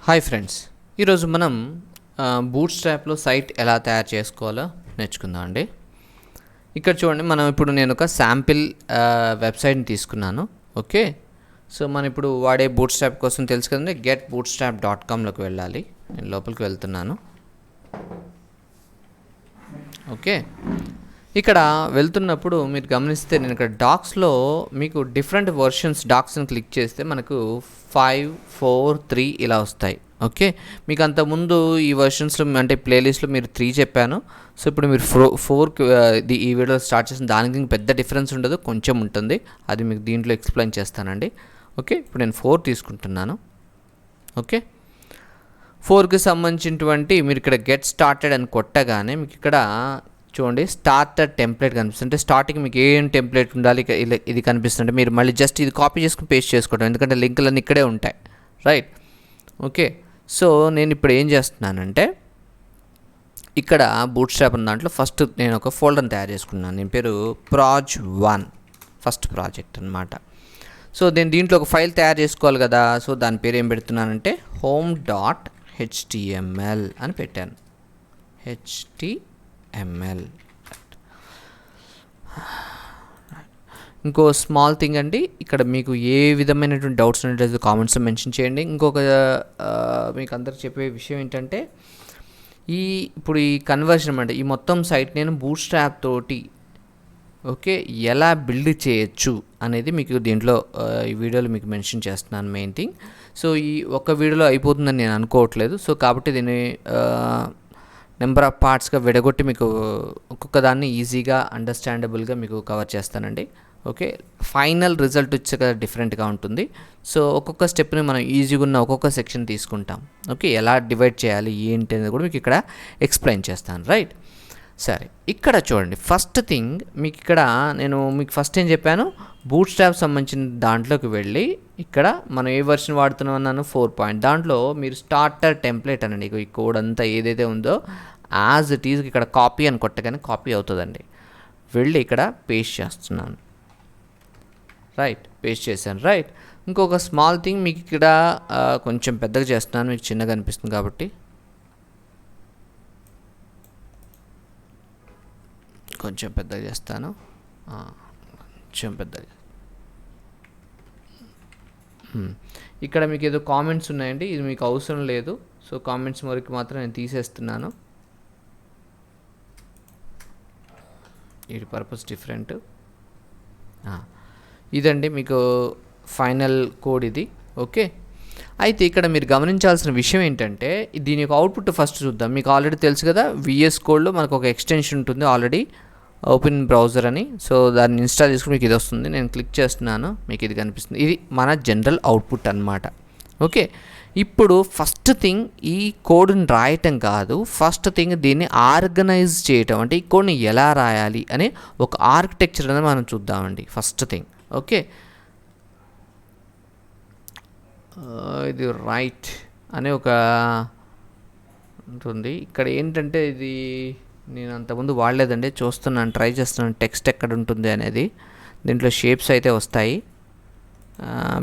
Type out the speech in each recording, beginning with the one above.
Hi friends, ఈరోజు మనం బూట్స్ట్రాప్లో site ఎలా తయారు చేసుకోవాలో నేర్చుకుందాం అండి. ఇక్కడ చూడండి, నేను ఒక శాంపిల్ వెబ్సైట్ని తీసుకున్నాను. ఓకే, సో మనం ఇప్పుడు వాడే బూట్స్ట్రాప్ కోసం తెలుసు కదండి, getbootstrap.comలోకి వెళ్ళాలి. నేను లోపలికి వెళ్తున్నాను. ఓకే, ఇక్కడ వెళ్తున్నప్పుడు మీరు గమనిస్తే నేను ఇక్కడ డాక్స్లో మీకు డిఫరెంట్ వర్షన్స్ డాక్స్ని క్లిక్ చేస్తే మనకు 5, 4, 3 ఇలా వస్తాయి. ఓకే, మీకు అంతకుముందు ఈ వర్షన్స్లో అంటే ప్లేలిస్ట్లో మీరు 3 చెప్పాను. సో ఇప్పుడు మీరు 4 ఈ వీడియో స్టార్ట్ చేసిన దానికి పెద్ద డిఫరెన్స్ ఉండదు, కొంచెం ఉంటుంది. అది మీకు దీంట్లో ఎక్స్ప్లెయిన్ చేస్తానండి. ఓకే, ఇప్పుడు నేను 4 తీసుకుంటున్నాను. ఓకే, 4కి సంబంధించినటువంటి మీరు ఇక్కడ గెట్ స్టార్టెడ్ అని కొట్టగానే మీకు ఇక్కడ చూడండి స్టార్టర్ టెంప్లెట్ కనిపిస్తుంది. అంటే స్టార్టింగ్ మీకు ఏం టెంప్లెట్ ఉండాలి ఇది కనిపిస్తుంది. మీరు మళ్ళీ జస్ట్ ఇది కాపీ చేసుకుని పేస్ట్ చేసుకోవడం, ఎందుకంటే లింకులన్నీ ఇక్కడే ఉంటాయి. రైట్. ఓకే, సో నేను ఇప్పుడు ఏం చేస్తున్నానంటే ఇక్కడ బూట్స్ట్రాప్ ఉన్న దాంట్లో ఫస్ట్ నేను ఒక ఫోల్డర్ని తయారు చేసుకున్నాను. నేను పేరు proj1 ఫస్ట్ ప్రాజెక్ట్ అనమాట. సో నేను దీంట్లో ఒక ఫైల్ తయారు చేసుకోవాలి కదా. సో దాని పేరు ఏం పెడుతున్నానంటే home.html అని పెట్టాను. HTML. ఇంకో స్మాల్ థింగ్ అండి, ఇక్కడ మీకు ఏ విధమైనటువంటి డౌట్స్ ఉన్నట్లయితే కామెంట్స్లో మెన్షన్ చేయండి. ఇంకొక మీకు అందరికి చెప్పే విషయం ఏంటంటే ఇప్పుడు ఈ కన్వర్షన్ అంటే ఈ మొత్తం సైట్ నేను బూట్స్ట్రాప్ తోటి ఓకే ఎలా బిల్డ్ చేయొచ్చు అనేది మీకు దీంట్లో ఈ వీడియోలో మీకు మెన్షన్ చేస్తున్నాను. మెయిన్ థింగ్, సో ఈ ఒక్క వీడియోలో అయిపోతుందని నేను అనుకోవట్లేదు. సో కాబట్టి దీన్ని నెంబర్ ఆఫ్ పార్ట్స్గా విడగొట్టి మీకు ఒక్కొక్క దాన్ని ఈజీగా అండర్స్టాండబుల్గా మీకు కవర్ చేస్తానండి. ఓకే, ఫైనల్ రిజల్ట్ వచ్చాక డిఫరెంట్గా ఉంటుంది. సో ఒక్కొక్క స్టెప్ని మనం ఈజీగా ఉన్న ఒక్కొక్క సెక్షన్ తీసుకుంటాం. ఓకే, ఎలా డివైడ్ చేయాలి ఏంటి అనేది కూడా మీకు ఇక్కడ ఎక్స్ప్లెయిన్ చేస్తాను. రైట్, సరే. ఇక్కడ చూడండి, ఫస్ట్ థింగ్ మీకు ఇక్కడ నేను మీకు ఫస్ట్ ఏం చెప్పాను, బూట్స్ట్రాప్ సంబంధించిన దాంట్లోకి వెళ్ళి ఇక్కడ మనం ఏ వర్షన్ వాడుతున్నాం అన్నాను 4. దాంట్లో మీరు స్టార్టర్ టెంప్లెట్ అనండి. ఈ కోడ్ అంతా ఏదైతే ఉందో యాజ్ ఇట్ ఈజ్ ఇక్కడ కాపీ అని కొట్టగానే కాపీ అవుతుందండి. వెళ్ళి ఇక్కడ పేస్ట్ చేస్తున్నాను. రైట్, పేస్ట్ చేశాను. రైట్, ఇంకొక స్మాల్ థింగ్ మీకు ఇక్కడ కొంచెం పెద్దగా చేస్తున్నాను, మీకు చిన్నగా అనిపిస్తుంది కాబట్టి కొంచెం పెద్దగా చేస్తాను. కొంచెం పెద్దగా. ఇక్కడ మీకు ఏదో కామెంట్స్ ఉన్నాయండి, ఇది మీకు అవసరం లేదు. సో కామెంట్స్ వరకు మాత్రం నేను తీసేస్తున్నాను. వీటి పర్పస్ డిఫరెంట్. ఇదండి మీకు ఫైనల్ కోడ్ ఇది. ఓకే, అయితే ఇక్కడ మీరు గమనించాల్సిన విషయం ఏంటంటే దీని యొక్క అవుట్పుట్ ఫస్ట్ చూద్దాం. మీకు ఆల్రెడీ తెలుసు కదా, VS కోడ్లో మనకు ఒక ఎక్స్టెన్షన్ ఉంటుంది ఆల్రెడీ, ఓపెన్ బ్రౌజర్ అని. సో దాన్ని ఇన్స్టాల్ చేసుకుని మీకు ఇది వస్తుంది. నేను క్లిక్ చేస్తున్నాను, మీకు ఇది కనిపిస్తుంది. ఇది మన జనరల్ అవుట్పుట్ అనమాట. ఓకే, ఇప్పుడు ఫస్ట్ థింగ్ ఈ కోడ్ని రాయటం కాదు, ఫస్ట్ థింగ్ దీన్ని ఆర్గనైజ్ చేయటం, అంటే ఈ కోడ్ని ఎలా రాయాలి అనే ఒక ఆర్కిటెక్చర్ అనేది మనం చూద్దామండి. ఫస్ట్ థింగ్ ఓకే, ఇది రైట్ అనే ఒక ఉంటుంది. ఇక్కడ ఏంటంటే ఇది నేను అంతకుముందు వాడలేదండి, చూస్తున్నాను, ట్రై చేస్తున్నాను టెక్స్ట్ ఎక్కడ ఉంటుంది అనేది. దీంట్లో షేప్స్ అయితే వస్తాయి.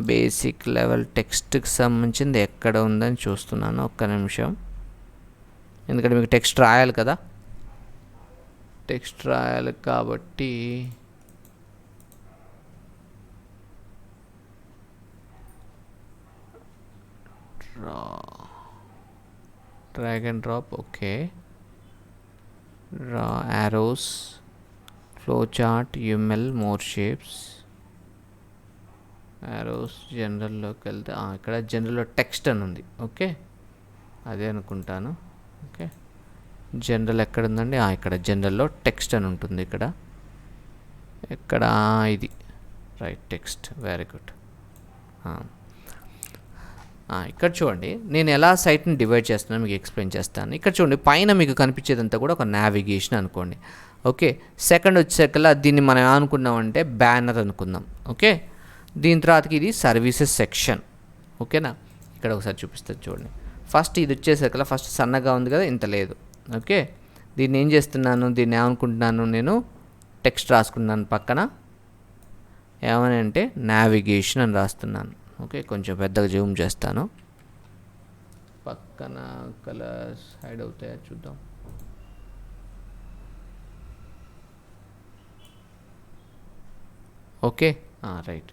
బేసిక్ లెవెల్ టెక్స్ట్కి సంబంధించింది ఎక్కడ ఉందని చూస్తున్నాను. ఒక్క నిమిషం, ఎందుకంటే మీకు టెక్స్ట్ రాయాలి కదా, టెక్స్ట్ రాయాలి కాబట్టి డ్రాగ్ అండ్ డ్రాప్. ఓకే, రా arrows, flowchart, UML, more shapes, arrows, జనరల్లోకి వెళ్తే ఇక్కడ జనరల్లో టెక్స్ట్ అని ఉంది. ఓకే, అదే అనుకుంటాను. ఓకే, జనరల్ ఎక్కడ ఉందండి, ఇక్కడ జనరల్లో టెక్స్ట్ అని ఉంటుంది. ఇక్కడ ఇది రైట్, టెక్స్ట్. Very good. ఇక్కడ చూడండి, నేను ఎలా సైట్ని డివైడ్ చేస్తున్నాను మీకు ఎక్స్ప్లెయిన్ చేస్తాను. ఇక్కడ చూడండి, పైన మీకు కనిపించేదంతా కూడా ఒక నావిగేషన్ అనుకోండి. ఓకే, సెకండ్ వచ్చేసరికల్లా దీన్ని మనం ఏమనుకున్నామంటే బ్యానర్ అనుకుందాం. ఓకే, దీని తర్వాతకి ఇది సర్వీసెస్ సెక్షన్. ఓకేనా, ఇక్కడ ఒకసారి చూపిస్తాను చూడండి. ఫస్ట్ ఇది వచ్చేసరికల్లా ఫస్ట్ సన్నగా ఉంది కదా, ఇంత లేదు. ఓకే, దీన్ని ఏం చేస్తున్నాను, దీన్ని ఏమనుకుంటున్నాను, నేను టెక్స్ట్ రాసుకున్నాను పక్కన. ఏమని అంటే నావిగేషన్ అని రాస్తున్నాను. ఓకే, కొంచెం పెద్దగా జూమ్ చేస్తాను. పక్కన కలర్స్ హైడ్ అవుతాయా చూద్దాం. Okay, right.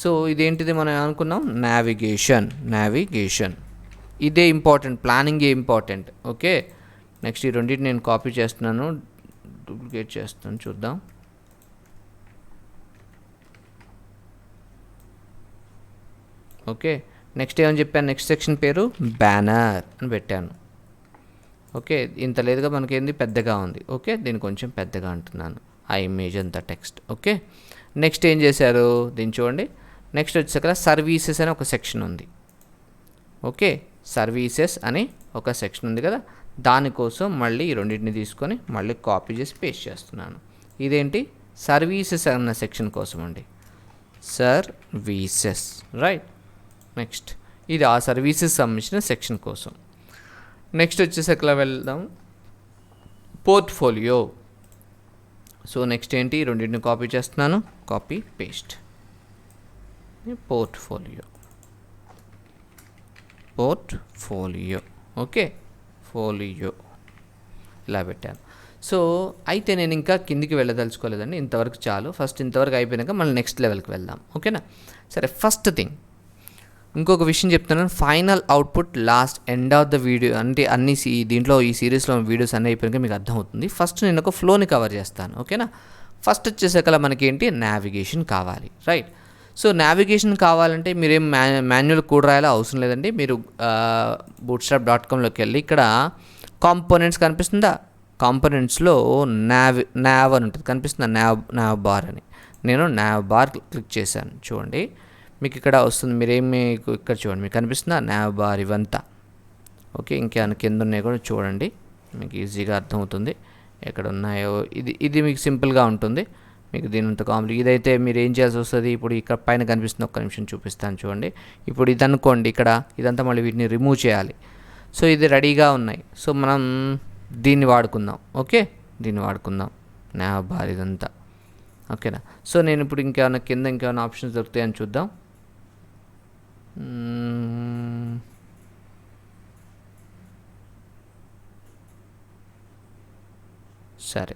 సో ఇదేంటిది మనం ఏమనుకున్నాం, నావిగేషన్ ఇదే ఇంపార్టెంట్, ప్లానింగే ఇంపార్టెంట్. ఓకే, నెక్స్ట్ ఈ రెండింటిని నేను కాపీ చేస్తున్నాను, డూప్లికేట్ చేస్తాను, చూద్దాం. ఓకే, నెక్స్ట్ ఏమని చెప్పాను, నెక్స్ట్ సెక్షన్ పేరు బ్యానర్ అని పెట్టాను. ఓకే, ఇంత లేదుగా మనకేంది, పెద్దగా ఉంది. ఓకే, దీన్ని కొంచెం పెద్దగా అంటున్నాను, ఆ ఇమేజ్ అంతా టెక్స్ట్. ఓకే, నెక్స్ట్ ఏం చేశారు దీన్ని చూడండి. నెక్స్ట్ వచ్చేసరికి సర్వీసెస్ అని ఒక సెక్షన్ ఉంది. ఓకే, సర్వీసెస్ అని ఒక సెక్షన్ ఉంది కదా, దానికోసం మళ్ళీ ఈ రెండింటిని తీసుకొని మళ్ళీ కాపీ చేసి పేస్ట్ చేస్తున్నాను. ఇదేంటి, సర్వీసెస్ అన్న సెక్షన్ కోసం అండి, సర్వీసెస్, రైట్. నెక్స్ట్ ఇది ఆ సర్వీసెస్ సంబంధించిన సెక్షన్ కోసం. నెక్స్ట్ వచ్చేసరికి వెళ్దాం, పోర్ట్ఫోలియో. సో నెక్స్ట్ ఏంటి, రెండింటిని కాపీ చేస్తున్నాను, copy paste, portfolio. Okay, folio ఇలా పెట్టాను. సో అయితే నేను ఇంకా కిందికి వెళ్ళదలుచుకోలేదండి, ఇంతవరకు చాలు. ఫస్ట్ ఇంతవరకు అయిపోయాక మళ్ళీ నెక్స్ట్ లెవెల్కి వెళ్దాం. ఓకేనా, సరే. ఫస్ట్ థింగ్ ఇంకొక విషయం చెప్తున్నాను, final output last end of the video అంటే అన్ని దీంట్లో ఈ సిరీస్లో వీడియోస్ అన్నీ అయిపోయాక మీకు అర్థమవుతుంది. ఫస్ట్ నేను ఒక ఫ్లోని కవర్ చేస్తాను. ఓకేనా, ఫస్ట్ వచ్చేసరికి మనకి ఏంటి, నావిగేషన్ కావాలి, రైట్. సో నావిగేషన్ కావాలంటే మీరేం మాన్యువల్ కోడ్ రాయాలో అవసరం లేదండి. మీరు bootstrap.comలోకి వెళ్ళి ఇక్కడ కాంపోనెంట్స్ కనిపిస్తుందా, కాంపోనెంట్స్లో నావ్ అని ఉంటుంది, కనిపిస్తుందా, నావ్ బార్ అని. నేను నావ్ బార్ క్లిక్ చేశాను, చూడండి మీకు ఇక్కడ వస్తుంది. మీకు ఇక్కడ చూడండి, మీకు కనిపిస్తుందా నావ్ బార్ ఇవంతా. ఓకే, ఇంకేమైనా కింద ఉన్నాయి కూడా చూడండి, మీకు ఈజీగా అర్థమవుతుంది ఎక్కడ ఉన్నాయో. ఇది మీకు సింపుల్గా ఉంటుంది, మీకు దీనంత ఇదైతే మీరు ఏం చేయాల్సి వస్తుంది. ఇప్పుడు ఇక్కడ పైన కనిపిస్తుంది, ఒక్క నిమిషం చూపిస్తాను చూడండి. ఇప్పుడు ఇది అనుకోండి, ఇక్కడ ఇదంతా మళ్ళీ వీటిని రిమూవ్ చేయాలి. సో ఇది రెడీగా ఉన్నాయి, సో మనం దీన్ని వాడుకుందాం. ఓకే, దీన్ని వాడుకుందాం, నావ్ బార్ ఇదంతా. ఓకేనా, సో నేను ఇప్పుడు ఇంకేమైనా ఆప్షన్స్ దొరుకుతాయని చూద్దాం. సరే,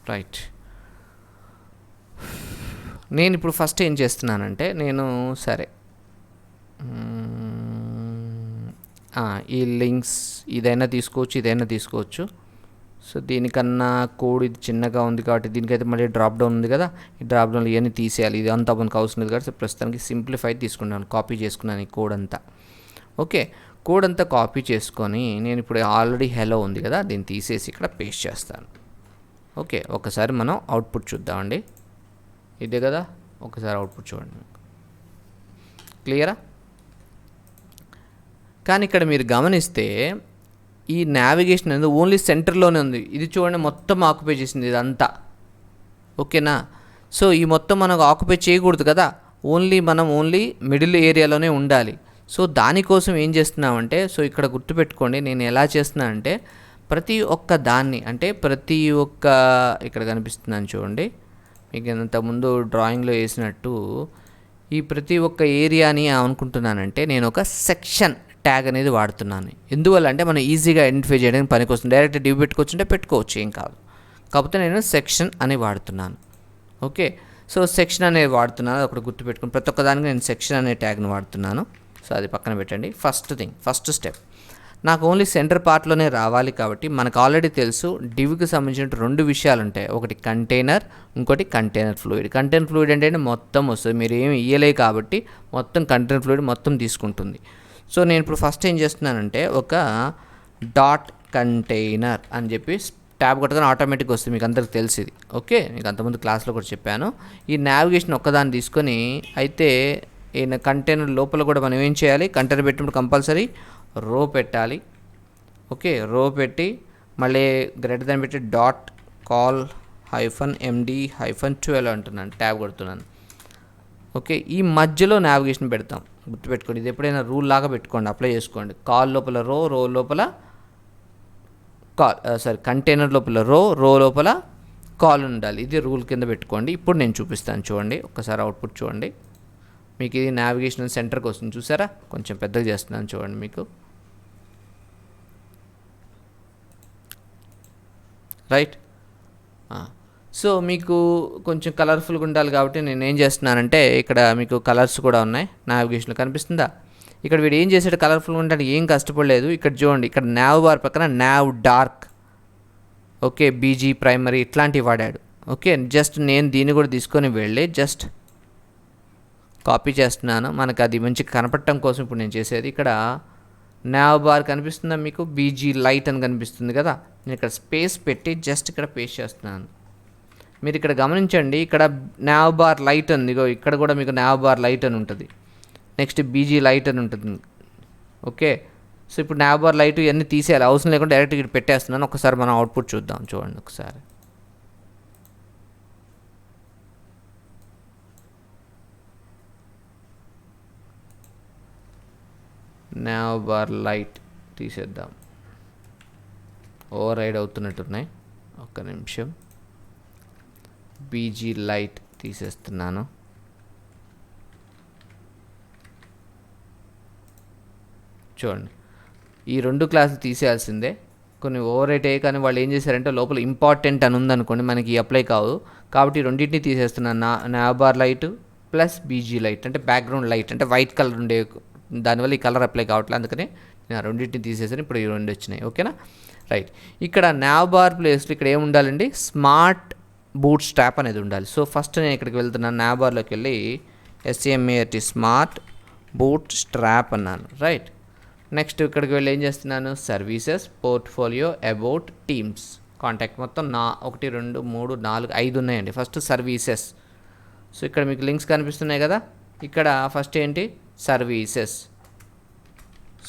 రైట్. నేను ఇప్పుడు ఫస్ట్ ఏం చేస్తున్నానంటే సరే ఈ లింక్స్ ఇదైనా తీసుకోవచ్చు. సో దీనికన్నా కోడ్ ఇది చిన్నగా ఉంది కాబట్టి దీనికైతే మళ్ళీ డ్రాప్ డౌన్ ఉంది కదా, ఈ డ్రాప్ డౌన్లో ఇవన్నీ తీసేయాలి. ఇది అంతా మనకు అవసరం లేదు కాబట్టి ప్రస్తుతానికి సింప్లిఫైడ్ తీసుకున్నాను, కాపీ చేసుకున్నాను ఈ కోడ్ అంతా. ఓకే, కోడ్ అంతా కాపీ చేసుకొని నేను ఇప్పుడు ఆల్రెడీ హెలో ఉంది కదా, దీన్ని తీసేసి ఇక్కడ పేస్ట్ చేస్తాను. ఓకే, ఒకసారి మనం అవుట్పుట్ చూద్దామండి. ఇదే కదా, ఒకసారి అవుట్పుట్ చూడండి, క్లియరా. కానీ ఇక్కడ మీరు గమనిస్తే ఈ నావిగేషన్ అనేది ఓన్లీ సెంటర్లోనే ఉంది. ఇది చూడండి, మొత్తం ఆక్యుపై చేసింది ఇదంతా. ఓకేనా, సో ఈ మొత్తం మనకు ఆక్యుపై చేయకూడదు కదా, మనం ఓన్లీ మిడిల్ ఏరియాలోనే ఉండాలి. సో దానికోసం ఏం చేస్తున్నామంటే, సో ఇక్కడ గుర్తుపెట్టుకోండి, నేను ఎలా చేస్తున్నానంటే ప్రతి ఒక్క దాన్ని అంటే ఇక్కడ కనిపిస్తున్నాను చూడండి, మీకు ఇంతకుముందు డ్రాయింగ్లో వేసినట్టు ఈ ప్రతి ఒక్క ఏరియాని అనుకుంటున్నానంటే నేను ఒక సెక్షన్ ట్యాగ్ అనేది వాడుతున్నాను. ఎందువల్ల అంటే మనం ఈజీగా ఐడెంటిఫై చేయడానికి పనికొస్తుంది. డైరెక్ట్ డివ్ పెట్టుకోవచ్చు, ఏం కాదు. కాకపోతే నేను సెక్షన్ అని వాడుతున్నాను. ఓకే, సో సెక్షన్ అనేది వాడుతున్నాను, ఒకటి గుర్తుపెట్టుకుని ప్రతి ఒక్క దానికి నేను సెక్షన్ అనే ట్యాగ్ని వాడుతున్నాను. సో అది పక్కన పెట్టండి. ఫస్ట్ స్టెప్ నాకు ఓన్లీ సెంటర్ పార్ట్లోనే రావాలి కాబట్టి మనకు ఆల్రెడీ తెలుసు డివ్కి సంబంధించిన రెండు విషయాలు ఉంటాయి, ఒకటి కంటైనర్, ఇంకోటి కంటైనర్ ఫ్లూయిడ్. కంటైనర్ ఫ్లూయిడ్ అంటే మొత్తం వస్తుంది, మీరు ఏమి ఇయ్యలే కాబట్టి మొత్తం కంటైనర్ ఫ్లూయిడ్ మొత్తం తీసుకుంటుంది. సో నేను ఇప్పుడు ఫస్ట్ ఏం చేస్తున్నానంటే ఒక డాట్ కంటైనర్ అని చెప్పి ట్యాబ్ కొట్టగానే ఆటోమేటిక్గా వస్తుంది, మీకు అందరికి తెలిసింది. ఓకే, మీకు అంతకుముందు క్లాస్లో కూడా చెప్పాను. ఈ నావిగేషన్ ఒక్కదాన్ని తీసుకొని అయితే ఈ కంటైనర్ లోపల కూడా మనం ఏం చేయాలి, కంటైనర్ పెట్టినప్పుడు కంపల్సరీ రో పెట్టాలి. ఓకే, రో పెట్టి మళ్ళీ గ్రేటర్ దాన్ పెట్టి డాట్ కాల్ -md-12 అంటున్నాను, ట్యాబ్ కొడుతున్నాను. ఓకే, ఈ మధ్యలో నావిగేషన్ పెడతాం, గుర్తుపెట్టుకోండి. ఇది ఎప్పుడైనా రూల్ లాగా పెట్టుకోండి, అప్లై చేసుకోండి. కాల్ లోపల రో లోపల కంటైనర్ లోపల రో లోపల కాలన్ ఉండాలి. ఇది రూల్ కింద పెట్టుకోండి. ఇప్పుడు నేను చూపిస్తాను చూడండి, ఒక్కసారి అవుట్పుట్ చూడండి. మీకు ఇది నావిగేషన్ సెంటర్కి వస్తుంది, చూసారా? కొంచెం పెద్దగా చేస్తున్నాను చూడండి మీకు. రైట్. సో మీకు కొంచెం కలర్ఫుల్గా ఉండాలి కాబట్టి నేను ఏం చేస్తున్నానంటే ఇక్కడ మీకు కలర్స్ కూడా ఉన్నాయి, నావిగేషన్లో కనిపిస్తుందా? ఇక్కడ వీడు ఏం చేసాడు, కలర్ఫుల్గా ఉండడానికి ఏం కష్టపడలేదు. ఇక్కడ చూడండి, ఇక్కడ నావ్ బార్ పక్కన nav dark, okay, BG primary ఇట్లాంటివి వాడాడు. ఓకే, జస్ట్ నేను దీన్ని కూడా తీసుకొని వెళ్ళి జస్ట్ కాపీ చేస్తున్నాను, మనకు అది మంచిగా కనపడటం కోసం ఇప్పుడు నేను చేసేది. ఇక్కడ నావ్ బార్ కనిపిస్తుందా మీకు? బీజీ లైట్ అని కనిపిస్తుంది కదా, నేను ఇక్కడ స్పేస్ పెట్టి జస్ట్ ఇక్కడ పేస్ట్ చేస్తున్నాను. మీరు ఇక్కడ గమనించండి, ఇక్కడ నావ్ బార్ లైట్ అని, ఇగో ఇక్కడ కూడా మీకు నావ్ బార్ లైట్ అని ఉంటుంది, నెక్స్ట్ బీజీ లైట్ అని ఉంటుంది. ఓకే, సో ఇప్పుడు నావ్ బార్ లైట్ ఇవన్నీ తీసేయాలి, అవసరం లేకుండా డైరెక్ట్ ఇక్కడ పెట్టేస్తున్నాను. ఒకసారి మనం అవుట్పుట్ చూద్దాం చూడండి ఒకసారి. నావ్ బార్ లైట్ తీసేద్దాం, ఓవర్ రైడ్ అవుతున్నట్టున్నాయి. ఒక్క నిమిషం, బీజీ లైట్ తీసేస్తున్నాను. చూడండి, ఈ 2 క్లాసులు తీసేయాల్సిందే, కొన్ని ఓవర్ రైట్ అయ్యాయి. కానీ వాళ్ళు ఏం చేశారంటే లోపల ఇంపార్టెంట్ అని ఉందనుకోండి, మనకి అప్లై కావు కాబట్టి రెండింటిని తీసేస్తున్నాను. Nav bar light plus BG light అంటే బ్యాక్గ్రౌండ్ లైట్ అంటే వైట్ కలర్ ఉండే, దానివల్ల ఈ కలర్ అప్లై కావట్లేదు, అందుకని నేను రెండింటిని తీసేసాను. ఇప్పుడు ఈ 2 వచ్చినాయి. ఓకేనా? రైట్. ఇక్కడ నావ్ బార్ ప్లేస్లో ఇక్కడ ఏమి ఉండాలండి, స్మార్ట్ బూట్ స్ట్రాప్ అనేది ఉండాలి. సో ఫస్ట్ నేను ఇక్కడికి వెళ్తున్నాను, నావ్ బార్లోకి వెళ్ళి SMART స్మార్ట్ బూట్ స్ట్రాప్ అన్నాను. రైట్. నెక్స్ట్ ఇక్కడికి వెళ్ళి ఏం చేస్తున్నాను, services, portfolio, about, teams, contact, మొత్తం 1 2 3 4 5 ఉన్నాయండి. First services. సో ఇక్కడ మీకు లింక్స్ కనిపిస్తున్నాయి కదా, ఇక్కడ ఫస్ట్ ఏంటి, సర్వీసెస్,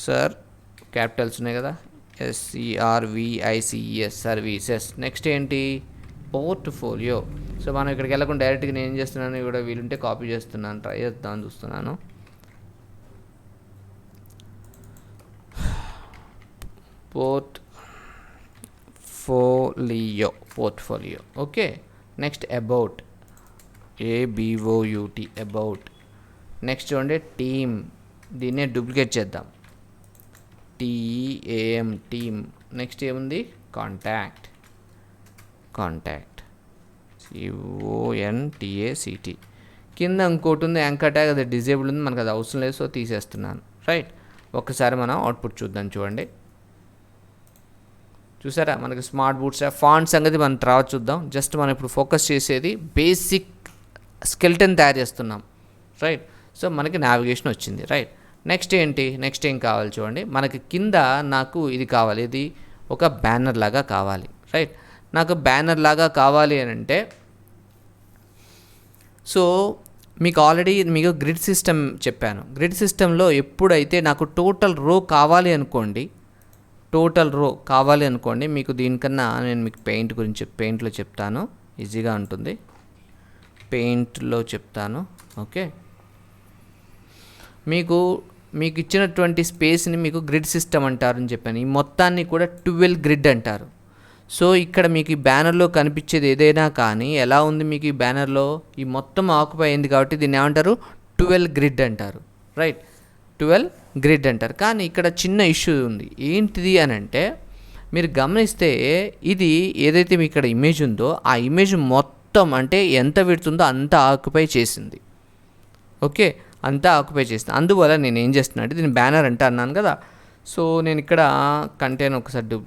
సార్ క్యాపిటల్స్ ఉన్నాయి కదా, SERVICES సర్వీసెస్. నెక్స్ట్ ఏంటి, పోర్ట్ఫోలియో. సో మనం ఇక్కడికి వెళ్ళకుండా డైరెక్ట్గా నేను ఏం చేస్తున్నాను, ఇక్కడ వీలుంటే కాపీ చేస్తున్నాను, ట్రై చేద్దామని చూస్తున్నాను. Portfolio. Okay, next about, ABOUT about. Next చూడండి టీమ్, దీన్నే డూప్లికేట్ చేద్దాం, TEAM టీమ్. నెక్స్ట్ ఏముంది, కాంటాక్ట్, CONTACT. కింద ఇంకోటి ఉంది యాంకర్ ట్యాగ్, అది డిజేబుల్ ఉంది, మనకు అది అవసరం లేదు, సో తీసేస్తున్నాను. రైట్. ఒక్కసారి మనం అవుట్పుట్ చూద్దాం చూడండి. చూసారా, మనకి స్మార్ట్ బూట్స్ ఫాంట్ సంగతి మనం తర్వాత చూద్దాం. జస్ట్ మనం ఇప్పుడు ఫోకస్ చేసేది బేసిక్ స్కెల్టన్ తయారు చేస్తున్నాం. రైట్. సో మనకి నావిగేషన్ వచ్చింది. రైట్. నెక్స్ట్ ఏంటి, నెక్స్ట్ ఏం కావాలి చూడండి, మనకి కింద నాకు ఇది కావాలి, ఇది ఒక బ్యానర్ లాగా కావాలి. రైట్. నాకు బ్యానర్ లాగా కావాలి అని అంటే, సో మీకు ఆల్రెడీ మీకు గ్రిడ్ సిస్టమ్ చెప్పాను. గ్రిడ్ సిస్టంలో ఎప్పుడైతే నాకు టోటల్ రో కావాలి అనుకోండి, మీకు దీనికన్నా నేను మీకు పెయింట్లో చెప్తాను, ఈజీగా ఉంటుంది, పెయింట్లో చెప్తాను. ఓకే, మీకు ఇచ్చినటువంటి స్పేస్ని మీకు గ్రిడ్ సిస్టమ్ అంటారని చెప్పాను. ఈ మొత్తాన్ని కూడా 12 గ్రిడ్ అంటారు. సో ఇక్కడ మీకు ఈ బ్యానర్లో కనిపించేది ఏదైనా కానీ ఎలా ఉంది, మీకు ఈ బ్యానర్లో ఈ మొత్తం ఆక్యుపై అయింది కాబట్టి దీన్ని ఏమంటారు, 12 గ్రిడ్ అంటారు. రైట్. 12 గ్రిడ్ అంటారు. కానీ ఇక్కడ చిన్న ఇష్యూ ఉంది. ఏంటిది అని అంటే, మీరు గమనిస్తే ఇది ఏదైతే మీకు ఇక్కడ ఇమేజ్ ఉందో ఆ ఇమేజ్ మొత్తం అంటే ఎంత పెడుతుందో అంత ఆక్యుపై చేసింది. ఓకే, అంతా ఆక్యుపై చేసింది. అందువల్ల నేను ఏం చేస్తున్నా అంటే, దీన్ని బ్యానర్ అంటే అన్నాను కదా, సో నేను ఇక్కడ కంటైనర్ ఒకసారి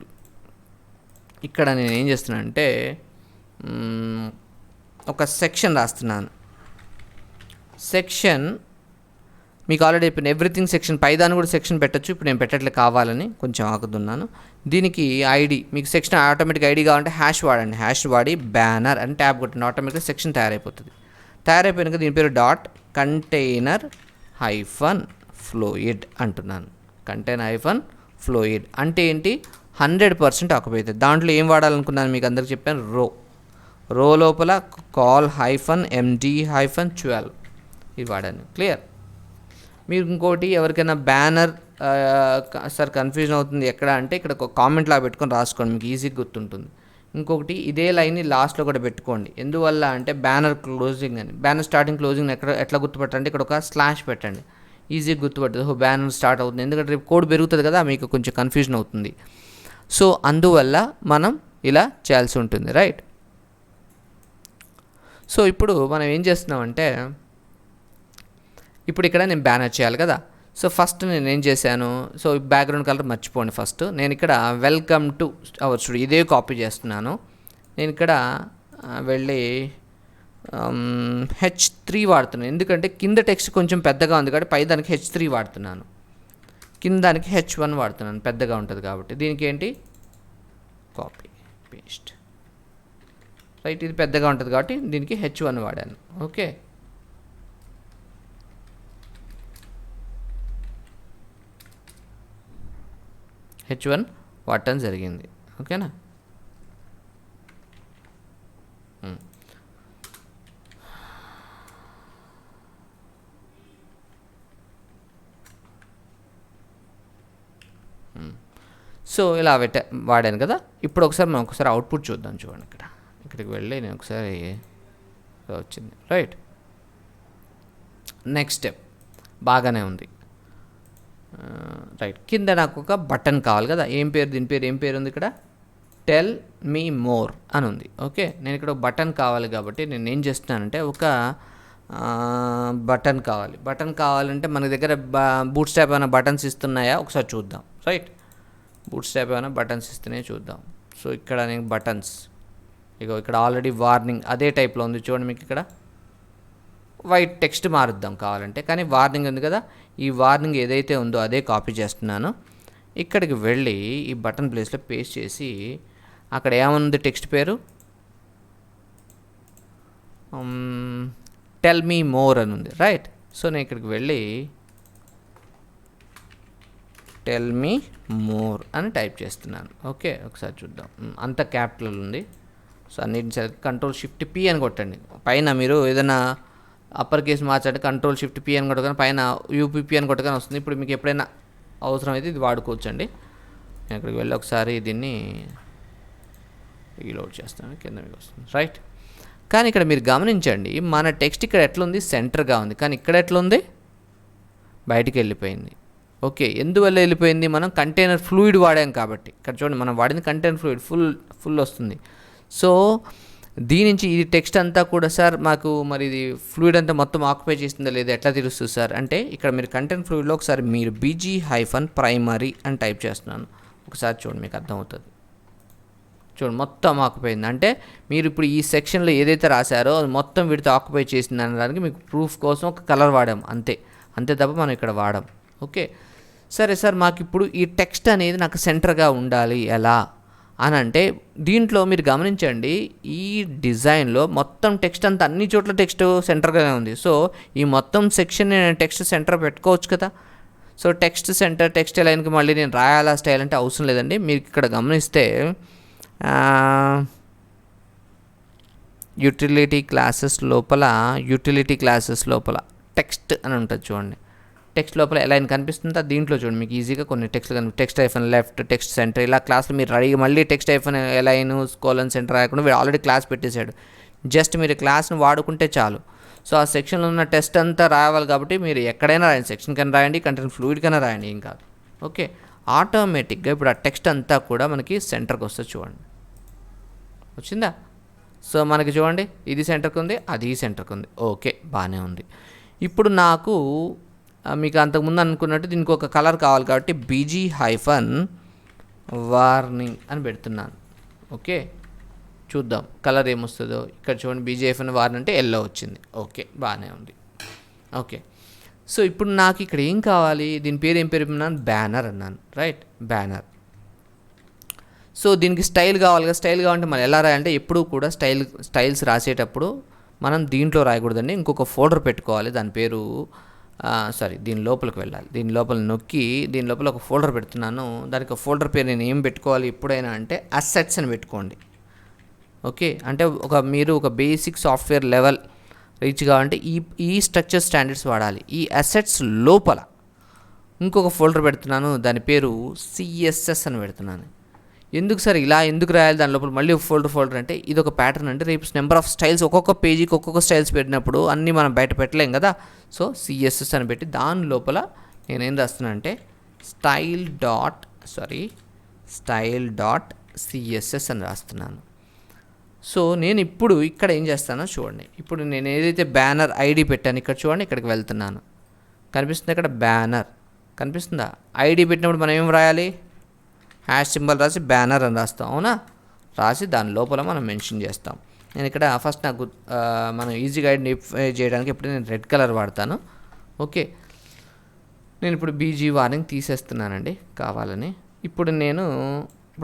ఇక్కడ నేను ఏం చేస్తున్నా అంటే ఒక సెక్షన్ రాస్తున్నాను. సెక్షన్ మీకు ఆల్రెడీ చెప్పిన ఎవ్రీథింగ్ సెక్షన్, పైదాన్ని కూడా సెక్షన్ పెట్టచ్చు, ఇప్పుడు నేను పెట్టట్లే కావాలని కొంచెం ఆగుతున్నాను. దీనికి ఐడి, మీకు సెక్షన్ ఆటోమేటిక్ ఐడి కావాలంటే హ్యాష్ వాడండి, హ్యాష్ వాడి బ్యానర్ అని ట్యాబ్ కొట్టండి, ఆటోమేటిక్గా సెక్షన్ తయారైపోతుంది. తయారైపోయినాక దీని పేరు .container -fluid అంటున్నాను. container -fluid అంటే ఏంటి, 100% ఆక్యుపై అవుతుంది. దాంట్లో ఏం వాడాలనుకున్నాను మీకు అందరికి చెప్పాను, రో లోపల col-md-12 ఇది వాడాను. క్లియర్. మీరు ఇంకోటి ఎవరికైనా బ్యానర్ సార్ కన్ఫ్యూజన్ అవుతుంది ఎక్కడ అంటే ఇక్కడ ఒక కామెంట్ లా పెట్టుకొని రాసుకోండి, మీకు ఈజీగా గుర్తుంటుంది. ఇంకొకటి ఇదే లైన్ని లాస్ట్లో కూడా పెట్టుకోండి. ఎందువల్ల అంటే బ్యానర్ క్లోజింగ్ అని, బ్యానర్ స్టార్టింగ్ క్లోజింగ్ ఎట్లా గుర్తుపట్టండి, ఇక్కడ ఒక స్లాష్ పెట్టండి, ఈజీగా గుర్తుపడుతుంది. బ్యానర్ స్టార్ట్ అవుతుంది, ఎందుకంటే రేపు కోడ్ పెరుగుతుంది కదా, మీకు కొంచెం కన్ఫ్యూజన్ అవుతుంది. సో అందువల్ల మనం ఇలా చేయాల్సి ఉంటుంది, రైట్. సో ఇప్పుడు మనం ఏం చేస్తున్నామంటే, ఇప్పుడు ఇక్కడ నేను బ్యానర్ చేయాలి కదా. సో ఫస్ట్ నేను ఏం చేశాను, సో బ్యాక్గ్రౌండ్ కలర్ మర్చిపోండి. ఫస్ట్ నేను ఇక్కడ వెల్కమ్ టు అవర్ స్టూడియో ఇదే కాపీ చేస్తున్నాను. నేను ఇక్కడ వెళ్ళి H3 వాడుతున్నాను, ఎందుకంటే కింద టెక్స్ట్ కొంచెం పెద్దగా ఉంది కాబట్టి పై దానికి H3 వాడుతున్నాను, కింద దానికి H1 వాడుతున్నాను, పెద్దగా ఉంటుంది కాబట్టి. దీనికి ఏంటి, కాపీ పేస్ట్, రైట్. ఇది పెద్దగా ఉంటుంది కాబట్టి దీనికి H1 వాడాను. ఓకే, H1 వాడటం జరిగింది. ఓకేనా. సో ఇలా వాడాను కదా. ఇప్పుడు మనం ఒకసారి అవుట్పుట్ చూద్దాం. చూడండి, ఇక్కడికి వెళ్ళి నేను ఒకసారి వచ్చింది, రైట్. నెక్స్ట్ స్టెప్ బాగానే ఉంది, రైట్. కింద నాకు ఒక బటన్ కావాలి కదా, దీని పేరు ఏం పేరు ఉంది ఇక్కడ, టెల్ మీ మోర్ అని ఉంది. ఓకే, నేను ఇక్కడ బటన్ కావాలి కాబట్టి నేను ఏం చేస్తున్నానంటే ఒక బటన్ కావాలంటే మన దగ్గర బూట్ స్ట్రాప్ ఏమైనా బటన్స్ ఇస్తున్నాయా ఒకసారి చూద్దాం, రైట్. బూట్ స్ట్రాప్ ఏమైనా బటన్స్ ఇస్తున్నాయో చూద్దాం. సో ఇక్కడ నేను బటన్స్, ఇక్కడ ఆల్రెడీ వార్నింగ్ అదే టైప్లో ఉంది చూడండి. మీకు ఇక్కడ వైట్ టెక్స్ట్ మారుద్దాం కావాలంటే, కానీ వార్నింగ్ ఉంది కదా, ఈ వార్నింగ్ ఏదైతే ఉందో అదే కాపీ చేస్తున్నాను. ఇక్కడికి వెళ్ళి ఈ బటన్ ప్లేస్లో పేస్ట్ చేసి అక్కడ ఏముంది టెక్స్ట్ పేరు, టెల్ మీ మోర్ అని ఉంది, రైట్. సో నేను ఇక్కడికి వెళ్ళి టెల్ మీ మోర్ అని టైప్ చేస్తున్నాను. ఓకే, ఒకసారి చూద్దాం. అంత క్యాపిటల్ ఉంది. సో అన్నిటిని Ctrl+Shift+P అని కొట్టండి. పైన మీరు ఏదైనా అప్పర్ కేస్ మార్చండి, Ctrl+Shift+P అని కొట్టగానే పైన UPP అని కొట్టగానే వస్తుంది. ఇప్పుడు మీకు ఎప్పుడైనా అవసరం అయితే ఇది వాడుకోవచ్చండి. నేను ఇక్కడికి వెళ్ళి ఒకసారి దీన్ని రీలోడ్ చేస్తాను, కింద మీకు వస్తుంది, రైట్. కానీ ఇక్కడ మీరు గమనించండి, మన టెక్స్ట్ ఇక్కడ ఎట్లుంది, సెంటర్గా ఉంది, కానీ ఇక్కడ ఎట్లుంది, బయటికి వెళ్ళిపోయింది. ఓకే, ఎందువల్ల వెళ్ళిపోయింది, మనం కంటైనర్ ఫ్లూయిడ్ వాడాం కాబట్టి. ఇక్కడ చూడండి, మనం వాడింది కంటైనర్ ఫ్లూయిడ్, ఫుల్ వస్తుంది. సో దీని నుంచి ఇది టెక్స్ట్ అంతా కూడా సార్ మాకు మరి ఇది ఫ్లూయిడ్ అంతా మొత్తం ఆక్యుపై చేస్తుందా లేదా ఎట్లా తెలుస్తుంది సార్ అంటే, ఇక్కడ మీరు కంటెంట్ ఫ్లూయిడ్లో ఒకసారి మీరు BG-primary అని టైప్ చేస్తున్నాను, ఒకసారి చూడండి మీకు అర్థమవుతుంది. చూడండి మొత్తం ఆక్యుపై అయింది, అంటే మీరు ఇప్పుడు ఈ సెక్షన్లో ఏదైతే రాశారో అది మొత్తం వీటితో ఆక్యుపై చేసింది అనడానికి మీకు ప్రూఫ్ కోసం ఒక కలర్ వాడాం, అంతే తప్ప మనం ఇక్కడ వాడాం. ఓకే, సరే సార్ మాకు ఇప్పుడు ఈ టెక్స్ట్ అనేది నాకు సెంటర్గా ఉండాలి ఎలా అని అంటే, దీంట్లో మీరు గమనించండి, ఈ డిజైన్లో మొత్తం టెక్స్ట్ అంతా అన్ని చోట్ల టెక్స్ట్ సెంటర్గానే ఉంది. సో ఈ మొత్తం సెక్షన్ నేను టెక్స్ట్ సెంటర్ పెట్టుకోవచ్చు కదా. సో టెక్స్ట్ సెంటర్, టెక్స్ట్ లైన్కి మళ్ళీ నేను రాయాలా స్టైల్ అంటే అవసరం లేదండి. మీరు ఇక్కడ గమనిస్తే యూటిలిటీ క్లాసెస్ లోపల టెక్స్ట్ అని ఉంటుంది చూడండి. టెక్స్ట్ లోపల ఎలా కనిపిస్తుందో దీంట్లో చూడండి, మీకు ఈజీగా కొన్ని text hyphen left, text centre, ఇలా క్లాస్లో మీరు రెడీగా మళ్ళీ text hyphen align colon centre రాయకుండా వీడు ఆల్రెడీ క్లాస్ పెట్టేశాడు. జస్ట్ మీరు క్లాస్ని వాడుకుంటే చాలు. సో ఆ సెక్షన్లో ఉన్న టెస్ట్ అంతా రావాలి కాబట్టి మీరు ఎక్కడైనా రాయండి, సెక్షన్ కన్నా రాయండి, కంటెంట్ ఫ్లూయిడ్ కన్నా రాయండి, ఏం కాదు. ఓకే, ఆటోమేటిక్గా ఇప్పుడు ఆ టెక్స్ట్ అంతా కూడా మనకి సెంటర్కి వస్తుంది. చూడండి వచ్చిందా. సో మనకి చూడండి, ఇది సెంటర్కి ఉంది, అది సెంటర్కి ఉంది. ఓకే, బాగానే ఉంది. ఇప్పుడు నాకు మీకు అంతకుముందు అనుకున్నట్టు దీనికి ఒక కలర్ కావాలి కాబట్టి BG-warning అని పెడుతున్నాను. ఓకే, చూద్దాం కలర్ ఏమొస్తుందో. ఇక్కడ చూడండి, BG-warning అంటే ఎల్లో వచ్చింది. ఓకే, బాగానే ఉంది. ఓకే, సో ఇప్పుడు నాకు ఇక్కడ ఏం కావాలి, దీని పేరు ఏం పేరు అన్నాను, బ్యానర్ అన్నాను, రైట్. బ్యానర్. సో దీనికి స్టైల్ కావాలి కదా, స్టైల్ కావాలంటే మనం ఎలా రాయాలంటే ఎప్పుడూ కూడా స్టైల్స్ రాసేటప్పుడు మనం దీంట్లో రాయకూడదండి, ఇంకొక ఫోల్డర్ పెట్టుకోవాలి. దాని పేరు దీని లోపలికి వెళ్ళాలి. దీని లోపల నొక్కి దీని లోపల ఒక ఫోల్డర్ పెడుతున్నాను. దానికి ఒక ఫోల్డర్ పేరు నేను ఏం పెట్టుకోవాలి ఎప్పుడైనా అంటే అసెట్స్ అని పెట్టుకోండి. ఓకే, అంటే మీరు ఒక బేసిక్ సాఫ్ట్వేర్ లెవెల్ రీచ్ కావాలంటే ఈ స్ట్రక్చర్ స్టాండర్డ్స్ వాడాలి. ఈ అసెట్స్ లోపల ఇంకొక ఫోల్డర్ పెడుతున్నాను, దాని పేరు సిఎస్ఎస్ అని పెడుతున్నాను. ఎందుకు సార్ ఇలా ఎందుకు రాయాలి దాని లోపల మళ్ళీ ఫోల్డర్ అంటే ఇది ఒక ప్యాటర్న్. అంటే రేపు నెంబర్ ఆఫ్ స్టైల్స్ ఒక్కొక్క పేజీకి ఒక్కొక్క స్టైల్స్ పెట్టినప్పుడు అన్నీ మనం బయట పెట్టలేం కదా. సో సిఎస్ఎస్ అని పెట్టి దాని లోపల నేనేం రాస్తున్నాను అంటే స్టైల్ డాట్ సిఎస్ఎస్ అని రాస్తున్నాను. సో నేను ఇప్పుడు ఇక్కడ ఏం చేస్తానో చూడండి. ఇప్పుడు నేను ఏదైతే బ్యానర్ ఐడి పెట్టాను ఇక్కడ చూడండి, ఇక్కడికి వెళ్తున్నాను. కనిపిస్తుంది ఇక్కడ బ్యానర్ కనిపిస్తుందా? ఐడి పెట్టినప్పుడు మనం ఏం రాయాలి? హ్యాష్ సింబల్ రాసి బ్యానర్ అని రాస్తాం, అవునా? రాసి దాని లోపల మనం మెన్షన్ చేస్తాం. నేను ఇక్కడ ఫస్ట్ నాకు మనం ఈజీగా ఐడెంటిఫై చేయడానికి ఇప్పుడు నేను రెడ్ కలర్ వాడతాను. ఓకే, నేను ఇప్పుడు బీజీ వార్నింగ్ తీసేస్తున్నానండి కావాలని. ఇప్పుడు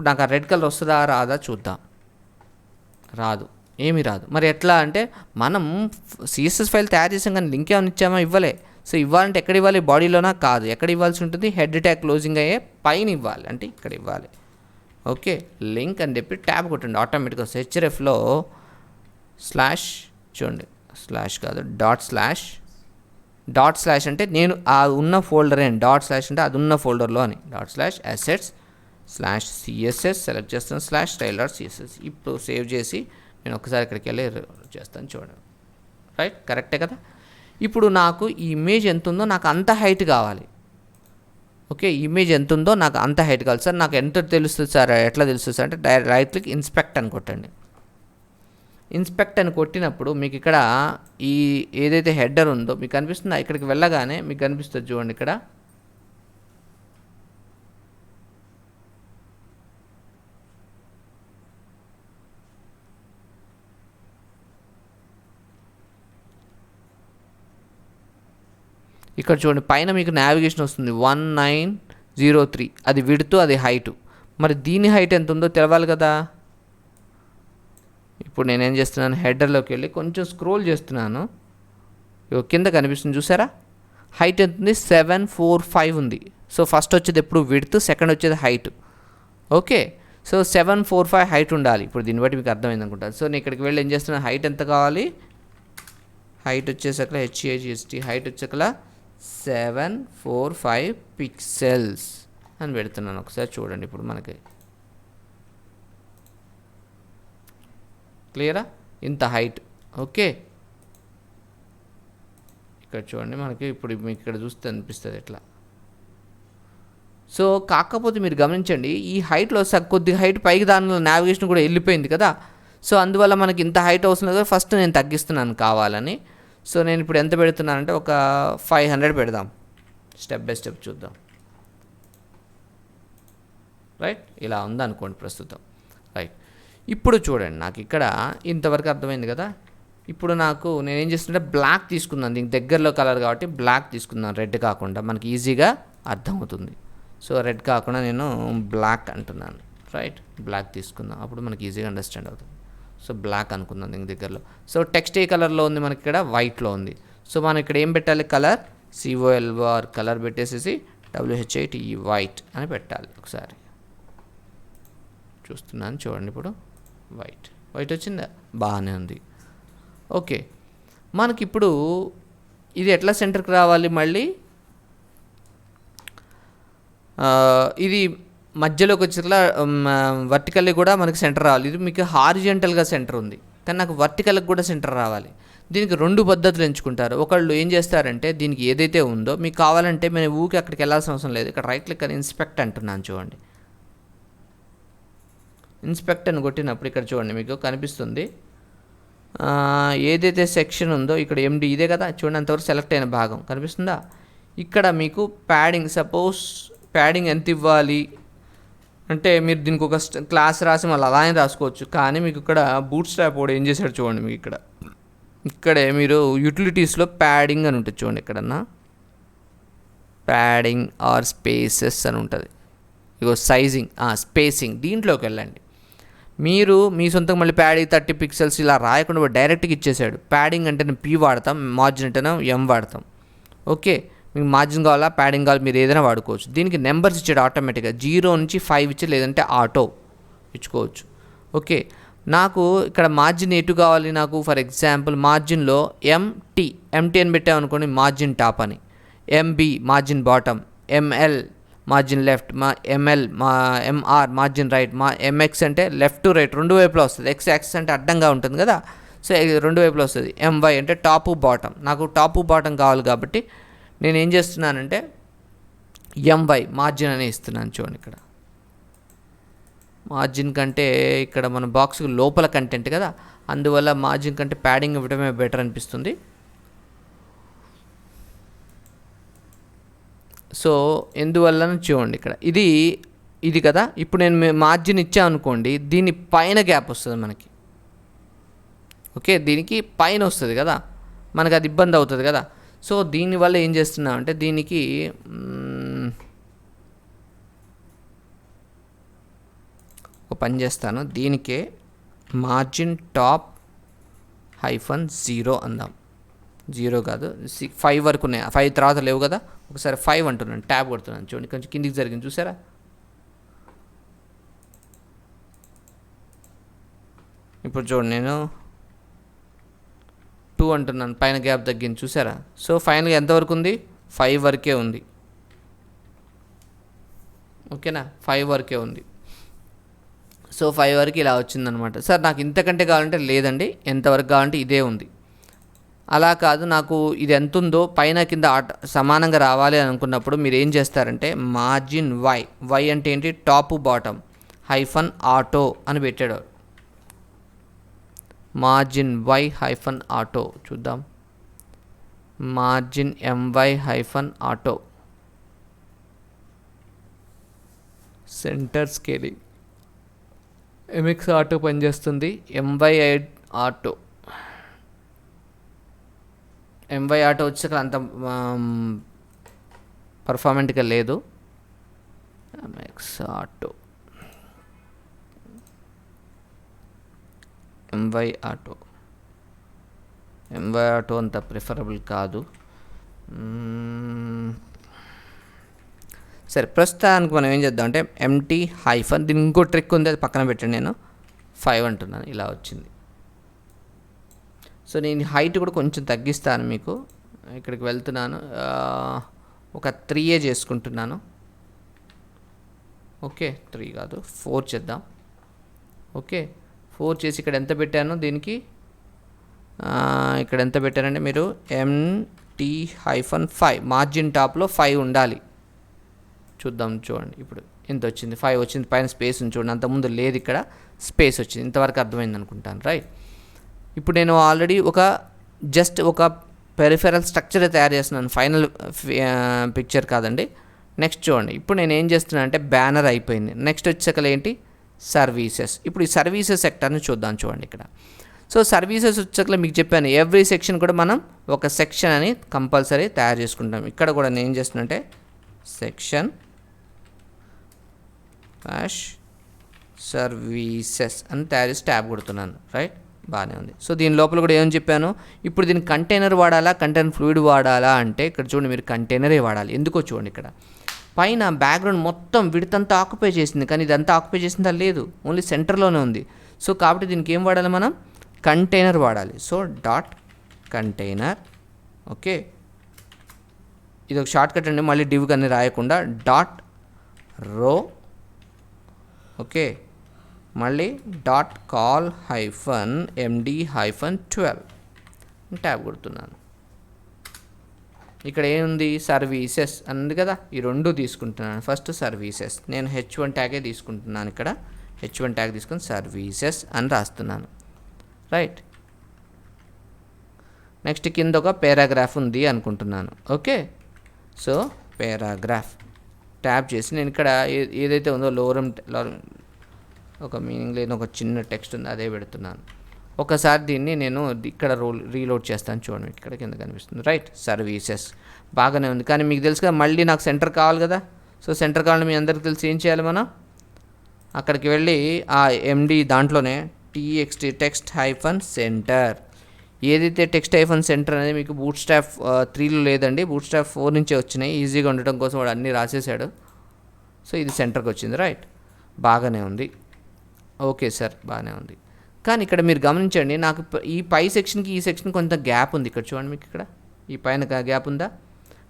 నాకు ఆ రెడ్ కలర్ వస్తుందా రాదా చూద్దాం. రాదు, ఏమీ రాదు. మరి ఎట్లా అంటే మనం సిఎస్ఎస్ ఫైల్ తయారు చేసాం కానీ లింక్ ఏమైనా ఇచ్చామా? ఇవ్వలే. సో ఇవ్వాలంటే ఎక్కడ ఇవ్వాలి? బాడీలోనా? కాదు, ఎక్కడ ఇవ్వాల్సి ఉంటుంది? హెడ్ ట్యాగ్ క్లోజింగ్ అయ్యే పైన ఇవ్వాలి, అంటే ఇక్కడ ఇవ్వాలి. ఓకే, లింక్ అని చెప్పి ట్యాబ్ కొట్టండి, ఆటోమేటిక్గా హెచ్ఆర్ఎఫ్లో స్లాష్ చూడండి, స్లాష్ కాదు డాట్ స్లాష్ అంటే నేను ఆ ఉన్న ఫోల్డర్ అని, డాట్ స్లాష్ అంటే అది ఉన్న ఫోల్డర్లో అని, dot slash assets slash CSS select చేస్తాను స్లాష్ స్టైల్ డాట్ సిఎస్ఎస్. ఇప్పుడు సేవ్ చేసి నేను ఒకసారి ఇక్కడికి వెళ్ళి చేస్తాను చూడండి. రైట్, కరెక్టే కదా? ఇప్పుడు నాకు ఈ ఇమేజ్ ఎంత ఉందో నాకు అంత హైట్ కావాలి. ఓకే, ఇమేజ్ ఎంత ఉందో నాకు అంత హైట్ కావాలి. సార్ నాకు ఎంత తెలుస్తుంది సార్, ఎట్లా తెలుస్తుంది సార్ అంటే రైట్ క్లిక్ ఇన్స్పెక్ట్ అని కొట్టండి. ఇన్స్పెక్ట్ అని కొట్టినప్పుడు మీకు ఇక్కడ ఈ ఏదైతే హెడర్ ఉందో మీకు కనిపిస్తుందా? ఇక్కడికి వెళ్ళగానే మీకు కనిపిస్తుంది చూడండి. ఇక్కడ ఇక్కడ చూడండి పైన మీకు నావిగేషన్ వస్తుంది 1903, అది విడ్త్, అది హైటు. మరి దీని హైట్ ఎంత ఉందో తెలవాలి కదా. ఇప్పుడు నేనేం చేస్తున్నాను, హెడర్లోకి వెళ్ళి కొంచెం స్క్రోల్ చేస్తున్నాను. కింద కనిపిస్తుంది చూసారా, హైట్ ఎంత ఉంది? 745 ఉంది. సో ఫస్ట్ వచ్చేది ఎప్పుడు విడ్త్, సెకండ్ వచ్చేది హైట్. ఓకే, సో 745 హైట్ ఉండాలి. ఇప్పుడు దీన్ని బట్టి మీకు అర్థమైంది అనుకుంటాను. సో నేను ఇక్కడికి వెళ్ళి ఏం చేస్తున్నాను, హైట్ ఎంత కావాలి? హైట్ వచ్చేసకల HHST హైట్ వచ్చేకల 745 పిక్సెల్స్ అని పెడుతున్నాను. ఒకసారి చూడండి, ఇప్పుడు మనకి క్లియరా? ఇంత హైట్. ఓకే, ఇక్కడ చూడండి మనకి ఇప్పుడు మీకు ఇక్కడ చూస్తే అనిపిస్తుంది ఎట్లా. సో కాకపోతే మీరు గమనించండి, ఈ హైట్లో కొద్దిగా హైట్ పైకి దానిలో నావిగేషన్ కూడా వెళ్ళిపోయింది కదా. సో అందువల్ల మనకి ఇంత హైట్ అవసరం లేదు. ఫస్ట్ నేను తగ్గిస్తున్నాను కావాలని. సో నేను ఇప్పుడు ఎంత పెడుతున్నానంటే ఒక 500 పెడదాం. స్టెప్ బై స్టెప్ చూద్దాం. రైట్, ఇలా ఉందనుకోండి ప్రస్తుతం. రైట్, ఇప్పుడు చూడండి నాకు ఇక్కడ ఇంతవరకు అర్థమైంది కదా. ఇప్పుడు నేనేం చేస్తుంటే బ్లాక్ తీసుకున్నాను, దీనికి దగ్గరలో కలర్ కాబట్టి బ్లాక్ తీసుకున్నాను, రెడ్ కాకుండా, మనకి ఈజీగా అర్థమవుతుంది. సో రెడ్ కాకుండా నేను బ్లాక్ అంటున్నాను. రైట్, బ్లాక్ తీసుకుందాం, అప్పుడు మనకి ఈజీగా అండర్స్టాండ్ అవుతుంది. సో బ్లాక్ అనుకుందాం దీనికి దగ్గరలో. సో టెక్స్ట్ ఏ కలర్లో ఉంది? మనకి ఇక్కడ వైట్లో ఉంది. సో మనం ఇక్కడ ఏం పెట్టాలి? కలర్ COLR కలర్ పెట్టేసేసి WHITE వైట్ అని పెట్టాలి. ఒకసారి చూస్తున్నాను చూడండి, ఇప్పుడు వైట్ వచ్చిందా? బాగానే ఉంది. ఓకే, మనకిప్పుడు ఇది ఎట్లా సెంటర్కి రావాలి? మళ్ళీ ఇది మధ్యలోకి వచ్చేలా వర్టికల్లీ కూడా మనకి సెంటర్ రావాలి. ఇది మీకు హారిజెంటల్గా సెంటర్ ఉంది, కానీ నాకు వర్టికల్కి కూడా సెంటర్ రావాలి. దీనికి 2 పద్ధతులు ఎంచుకుంటారు. ఒకళ్ళు ఏం చేస్తారంటే దీనికి ఏదైతే ఉందో మీకు కావాలంటే మేము ఊరికి అక్కడికి వెళ్ళాల్సిన అవసరం లేదు. ఇక్కడ రైట్ క్లిక్ అని ఇన్స్పెక్ట్ అంటున్నాను చూడండి. ఇన్స్పెక్ట్ అని కొట్టినప్పుడు ఇక్కడ చూడండి మీకు కనిపిస్తుంది ఏదైతే సెక్షన్ ఉందో ఇక్కడ MD ఇదే కదా చూడండి, అంతవరకు సెలెక్ట్ అయిన భాగం కనిపిస్తుందా? ఇక్కడ మీకు ప్యాడింగ్, సపోజ్ ప్యాడింగ్ ఎంత ఇవ్వాలి అంటే మీరు దీనికి ఒక క్లాస్ రాసి మళ్ళీ అలానే రాసుకోవచ్చు. కానీ మీకు ఇక్కడ బూట్ స్ట్రాప్ కూడా ఏం చేశాడు చూడండి, మీకు ఇక్కడే మీరు యూటిలిటీస్లో ప్యాడింగ్ అని ఉంటుంది చూడండి, ఎక్కడన్నా ప్యాడింగ్ ఆర్ స్పేసెస్ అని ఉంటుంది. ఇగో సైజింగ్, స్పేసింగ్, దీంట్లోకి వెళ్ళండి. మీరు మీ సొంతంగా మళ్ళీ ప్యాడింగ్ 30 పిక్సెల్స్ ఇలా రాయకుండా డైరెక్ట్గా ఇచ్చేసాడు. ప్యాడింగ్ అంటే P వాడతాం, మార్జిన్ అంటే M వాడతాం. ఓకే, మీకు మార్జిన్ కావాలా ప్యాడింగ్ కావాలి మీరు ఏదైనా వాడుకోవచ్చు. దీనికి నెంబర్స్ ఇచ్చాడు ఆటోమేటిక్గా 0 నుంచి 5 ఇచ్చి, లేదంటే ఆటో ఇచ్చుకోవచ్చు. ఓకే, నాకు ఇక్కడ మార్జిన్ ఎటు కావాలి? నాకు ఫర్ ఎగ్జాంపుల్ మార్జిన్లో MT అని పెట్టామనుకోండి, మార్జిన్ టాప్ అని, MB margin bottom, ML margin left, మా ఎంఎల్ మా ఎంఆర్ మార్జిన్ రైట్, మా ఎంఎక్స్ అంటే లెఫ్ట్ టు రైట్ రెండు వైపులా వస్తుంది. ఎక్స్ యాక్సిస్ అంటే అడ్డంగా ఉంటుంది కదా, సో రెండు వైపులా వస్తుంది. ఎంవై అంటే టాపు బాటమ్, నాకు టాపు బాటమ్ కావాలి కాబట్టి నేను ఏం చేస్తున్నానంటే ఎంవై మార్జిన్ అని ఇస్తున్నాను. చూడండి ఇక్కడ మార్జిన్ కంటే ఇక్కడ మన బాక్స్ లోపల కంటెంట్ కదా, అందువల్ల మార్జిన్ కంటే ప్యాడింగ్ ఇవ్వడమే బెటర్ అనిపిస్తుంది. సో ఎందువల్ల చూడండి ఇక్కడ ఇది కదా, ఇప్పుడు నేను మార్జిన్ ఇచ్చా అనుకోండి, దీని పైన గ్యాప్ వస్తుంది మనకి. ఓకే, దీనికి పైన వస్తుంది కదా, మనకు అది ఇబ్బంది అవుతుంది కదా. సో దీనివల్ల ఏం చేస్తున్నాం అంటే దీనికి ఒక పని చేస్తాను, దీనికే మార్జిన్ టాప్ -0 అందాం. 0 కాదు 5 వరకు ఉన్నాయి, 5 తర్వాత లేవు కదా, ఒకసారి 5 అంటున్నాను, ట్యాబ్ కొడుతున్నాను. చూడండి కొంచెం కిందికి జరిగింది చూసారా. ఇప్పుడు చూడండి నేను 2 అంటున్నాను, పైన గ్యాప్ తగ్గింది చూసారా. సో ఫైనల్గా ఎంతవరకు ఉంది, 5 వరకే ఉంది. ఓకేనా, 5 వరకే ఉంది. సో 5 వరకు ఇలా వచ్చిందనమాట. సార్ నాకు ఇంతకంటే కావాలంటే లేదండి, ఎంతవరకు కావాలంటే ఇదే ఉంది. అలా కాదు, నాకు ఇది ఎంత ఉందో పైన కింద సమానంగా రావాలి అనుకున్నప్పుడు మీరు ఏం చేస్తారంటే మార్జిన్ వై అంటే ఏంటి, టాప్ బాటమ్ -ఆటో అని పెట్టాడు. మార్జిన్ -ఆటో చూద్దాం, margin -auto centre scaling MX auto పనిచేస్తుంది. ఆటో ఆటో వచ్చాక అంత పర్ఫార్మెంట్గా లేదు. ఎంఎక్స్ ఆటో ఆటో అంత ప్రిఫరబుల్ కాదు. సరే ప్రస్తుతానికి మనం ఏం చేద్దాం అంటే MT- దీనికి ఇంకో ట్రిక్ ఉంది, అది పక్కన పెట్టండి. నేను 5 అంటున్నాను, ఇలా వచ్చింది. సో నేను హైట్ కూడా కొంచెం తగ్గిస్తాను మీకు. ఇక్కడికి వెళ్తున్నాను, ఒక 3 చేసుకుంటున్నాను. ఓకే 3 కాదు 4 చేద్దాం. ఓకే 4 చేసి ఇక్కడ ఎంత పెట్టాను, దీనికి ఇక్కడ ఎంత పెట్టారంటే మీరు MT-5 మార్జిన్ టాప్లో 5 ఉండాలి. చూద్దాం, చూడండి ఇప్పుడు ఎంత వచ్చింది, 5 వచ్చింది. పైన స్పేస్ ఉంది చూడండి, అంతకుముందు లేదు, ఇక్కడ స్పేస్ వచ్చింది. ఇంతవరకు అర్థమైంది అనుకుంటాను, రైట్. ఇప్పుడు నేను ఆల్రెడీ జస్ట్ ఒక పెరిఫెరల్ స్ట్రక్చర్ తయారు చేస్తున్నాను, ఫైనల్ పిక్చర్ కాదండి. నెక్స్ట్ చూడండి, ఇప్పుడు నేను ఏం చేస్తున్నాను అంటే బ్యానర్ అయిపోయింది. నెక్స్ట్ వచ్చాక ఏంటి, సర్వీసెస్. ఇప్పుడు ఈ సర్వీసెస్ సెక్టర్ని చూద్దాం. చూడండి ఇక్కడ, సో సర్వీసెస్ వచ్చాక మీకు చెప్పాను, ఎవ్రీ సెక్షన్ కూడా మనం ఒక సెక్షన్ అని కంపల్సరీ తయారు చేసుకుంటాం. ఇక్కడ కూడా నేను ఏం చేస్తున్నానంటే సెక్షన్ సర్వీసెస్ అని తయారు చేసి ట్యాబ్ కొడుతున్నాను, రైట్. బాగానే ఉంది. సో దీని లోపల కూడా ఏమని చెప్పాను, ఇప్పుడు దీనికి కంటైనర్ వాడాలా, కంటైనర్ ఫ్లూయిడ్ వాడాలా అంటే ఇక్కడ చూడండి మీరు కంటైనరే వాడాలి. ఎందుకో చూడండి, ఇక్కడ పైన బ్యాక్గ్రౌండ్ మొత్తం విడతంతా ఆక్యుపై చేసింది, కానీ ఇదంతా ఆక్యుపై చేసిందా లేదు, ఓన్లీ సెంటర్లోనే ఉంది. సో కాబట్టి దీనికి ఏం వాడాలి, మనం కంటైనర్ వాడాలి. So dot container. ఓకే, ఇది ఒక షార్ట్ కట్ అండి, మళ్ళీ డివ్ కానీ రాయకుండా డాట్ రో. ఓకే, మళ్ళీ డాట్ కాల్ -MD-12 ట్యాబ్ కొడుతున్నాను. ఇక్కడ ఏముంది, సర్వీసెస్ అంది కదా, ఈ రెండు తీసుకుంటున్నాను. ఫస్ట్ సర్వీసెస్, నేను H1 ట్యాగే తీసుకుంటున్నాను. ఇక్కడ H1 ట్యాగ్ తీసుకుని సర్వీసెస్ అని రాస్తున్నాను, రైట్. నెక్స్ట్ కింద ఒక పారాగ్రాఫ్ ఉంది అనుకుంటున్నాను. ఓకే, సో పారాగ్రాఫ్ ట్యాబ్ చేసి నేను ఇక్కడ ఏదైతే ఉందో లోరం ఒక మీనింగ్ లేని ఒక చిన్న టెక్స్ట్ ఉంది, అదే పెడుతున్నాను. ఒకసారి దీన్ని నేను ఇక్కడ రీలోడ్ చేస్తాను. చూడండి ఇక్కడ కింద కనిపిస్తుంది, రైట్. సర్వీసెస్ బాగానే ఉంది, కానీ మీకు తెలుసు కదా మళ్ళీ నాకు సెంటర్ కావాలి కదా. సో సెంటర్ కావాలని మీ అందరికీ తెలిసి ఏం చేయాలి, మనం అక్కడికి వెళ్ళి ఆ MD దాంట్లోనే text-center ఏదైతే text-center అనేది మీకు బూట్స్ట్రాప్ 3లో లేదండి, బూట్స్ట్రాప్ 4 నుంచే వచ్చినాయి. ఈజీగా ఉండటం కోసం వాడు అన్నీ రాసేసాడు. సో ఇది సెంటర్కి వచ్చింది, రైట్. బాగానే ఉంది. ఓకే సార్, బాగానే ఉంది. కానీ ఇక్కడ మీరు గమనించండి, నాకు ఈ పై సెక్షన్కి ఈ సెక్షన్ కొంత గ్యాప్ ఉంది. ఇక్కడ చూడండి, మీకు ఇక్కడ ఈ పైన గ్యాప్ ఉందా,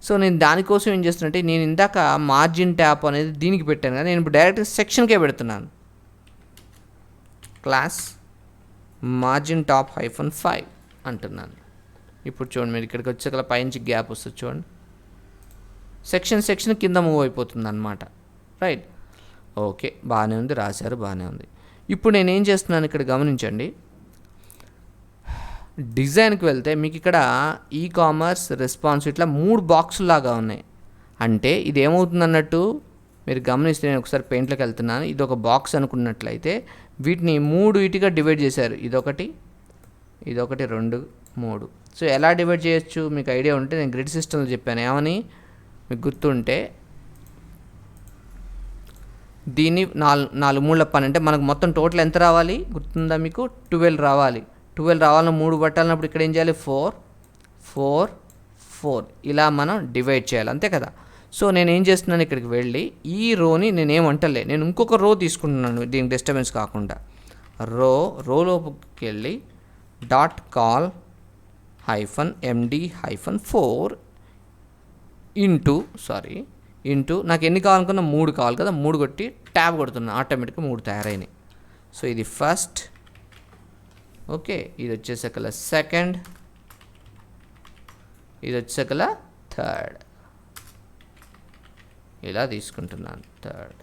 సో నేను దానికోసం ఏం చేస్తున్నట్టే, నేను ఇందాక మార్జిన్ ట్యాప్ అనేది దీనికి పెట్టాను కదా, నేను ఇప్పుడు డైరెక్ట్ సెక్షన్కే పెడుతున్నాను. క్లాస్ మార్జిన్ టాప్ -5 అంటున్నాను. ఇప్పుడు చూడండి, మీరు ఇక్కడికి వచ్చేకల పైనుంచి గ్యాప్ వస్తుంది చూడండి, సెక్షన్ కింద మూవ్ అయిపోతుంది అనమాట. రైట్, ఓకే, బాగానే ఉంది, రాశారు, బాగానే ఉంది. ఇప్పుడు నేను ఏం చేస్తున్నాను ఇక్కడ గమనించండి. డిజైన్కి వెళ్తే మీకు ఇక్కడ ఈ కామర్స్ రెస్పాన్స్ ఇట్లా 3 బాక్సులాగా ఉన్నాయి. అంటే ఇది ఏమవుతుంది అన్నట్టు మీరు గమనిస్తే, నేను ఒకసారి పెయింట్లోకి వెళ్తున్నాను, ఇది ఒక బాక్స్ అనుకున్నట్లయితే వీటిని 3 ఇటుగా డివైడ్ చేశారు. ఇదొకటి 2 3. సో ఎలా డివైడ్ చేయొచ్చు మీకు ఐడియా ఉంటే, నేను గ్రిడ్ సిస్టంలో చెప్పాను ఏమని మీకు గుర్తుంటే, దీన్ని 4 3 పని అంటే మనకు మొత్తం టోటల్ ఎంత రావాలి గుర్తుందా మీకు? 12 రావాలి. 12 రావాలని 3 పట్టాలన్నప్పుడు ఇక్కడ ఏం చేయాలి? 4 4 4 ఇలా మనం డివైడ్ చేయాలి, అంతే కదా. సో నేను ఏం చేస్తున్నాను, ఇక్కడికి వెళ్ళి ఈ రోని నేనేమంటలే, నేను ఇంకొక రో తీసుకుంటున్నాను దీనికి డిస్టర్బెన్స్ కాకుండా. రోలోకి వెళ్ళి .col -md-4 ఇంటూ నాకు ఎన్ని కావాలనుకున్నా 3 కావాలి కదా, 3 కొట్టి ట్యాబ్ కొడుతున్నా, ఆటోమేటిక్గా 3 తయారైనాయి. సో ఇది ఫస్ట్, ఓకే, ఇది వచ్చేసకల సెకండ్, ఇది వచ్చేసకల థర్డ్. ఇలా తీసుకుంటున్నాను థర్డ్.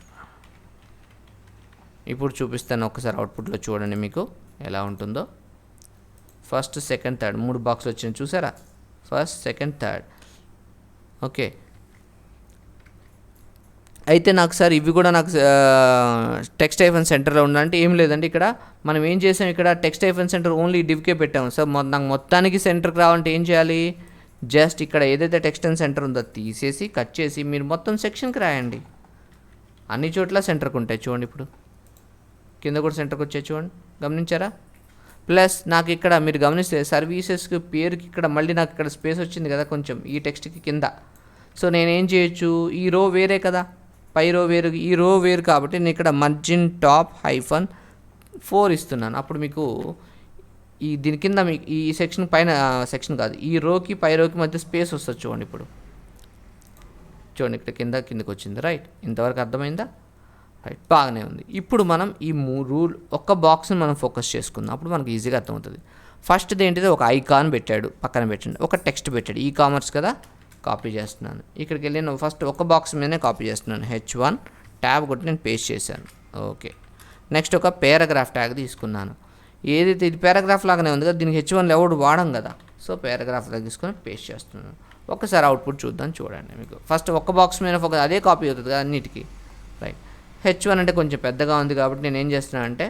ఇప్పుడు చూపిస్తాను ఒకసారి, అవుట్పుట్లో చూడండి మీకు ఎలా ఉంటుందో. ఫస్ట్ సెకండ్ థర్డ్ 3 బాక్సులు వచ్చినాయి చూసారా, ఫస్ట్ సెకండ్ థర్డ్. ఓకే, అయితే నాకు సార్ ఇవి కూడా నాకు టెక్స్ట్ హైఫన్ సెంటర్లో ఉండాలంటే ఏం లేదండి. ఇక్కడ మనం ఏం చేసాం, ఇక్కడ టెక్స్ట్ హైఫన్ సెంటర్ ఓన్లీ డివ్కే పెట్టాము. సో నాకు మొత్తానికి సెంటర్కి రావాలంటే ఏం చేయాలి, జస్ట్ ఇక్కడ ఏదైతే టెక్స్ట్ అండ్ సెంటర్ ఉందో తీసేసి కట్ చేసి మీరు మొత్తం సెక్షన్కి రాయండి. అన్ని చోట్ల సెంటర్కి ఉంటాయి చూడండి. ఇప్పుడు కింద కూడా సెంటర్కి వచ్చాయి చూడండి, గమనించారా? ప్లస్ నాకు ఇక్కడ మీరు గమనిస్తే సర్వీసెస్కి పేరుకి ఇక్కడ మళ్ళీ నాకు ఇక్కడ స్పేస్ వచ్చింది కదా కొంచెం ఈ టెక్స్ట్కి కింద. సో నేనేం చేయొచ్చు, ఈ రో వేరే కదా, పై రో వేరు, ఈ రో వేరు, కాబట్టి నేను ఇక్కడ మార్జిన్ టాప్ -4 ఇస్తున్నాను. అప్పుడు మీకు ఈ దీని కింద మీకు ఈ సెక్షన్ పైన సెక్షన్ కాదు, ఈ రోకి పై రోకి మధ్య స్పేస్ వస్తుంది చూడండి. ఇప్పుడు చూడండి, ఇక్కడ కిందకి వచ్చింది. రైట్, ఇంతవరకు అర్థమైందా? రైట్, బాగానే ఉంది. ఇప్పుడు మనం ఈ ఒక్క బాక్స్ని మనం ఫోకస్ చేసుకుందాం, అప్పుడు మనకి ఈజీగా అర్థమవుతుంది. ఫస్ట్ది ఏంటిది, ఒక ఐకాన్ పెట్టాడు, పక్కన పెట్టండి, ఒక టెక్స్ట్ పెట్టాడు, ఈ కామర్స్ కదా, కాపీ చేస్తున్నాను. ఇక్కడికి వెళ్ళి నేను ఫస్ట్ ఒక బాక్స్ మీదనే కాపీ చేస్తున్నాను, H1 ట్యాబ్ కొట్టి నేను పేస్ట్ చేశాను. ఓకే, నెక్స్ట్ ఒక పారాగ్రాఫ్ ట్యాగ్ తీసుకున్నాను. ఏదైతే ఇది పారాగ్రాఫ్ లాగానే ఉంది కదా, దీనికి H1 ఎవడు వాడం కదా, సో పారాగ్రాఫ్ లాగా తీసుకొని పేస్ట్ చేస్తున్నాను. ఒకసారి అవుట్పుట్ చూద్దాం, చూడండి మీకు. ఫస్ట్ ఒక్క బాక్స్ మీద ఒక అదే కాపీ అవుతుంది కదా అన్నిటికీ. రైట్, H1 అంటే కొంచెం పెద్దగా ఉంది కాబట్టి నేను ఏం చేస్తున్నాను అంటే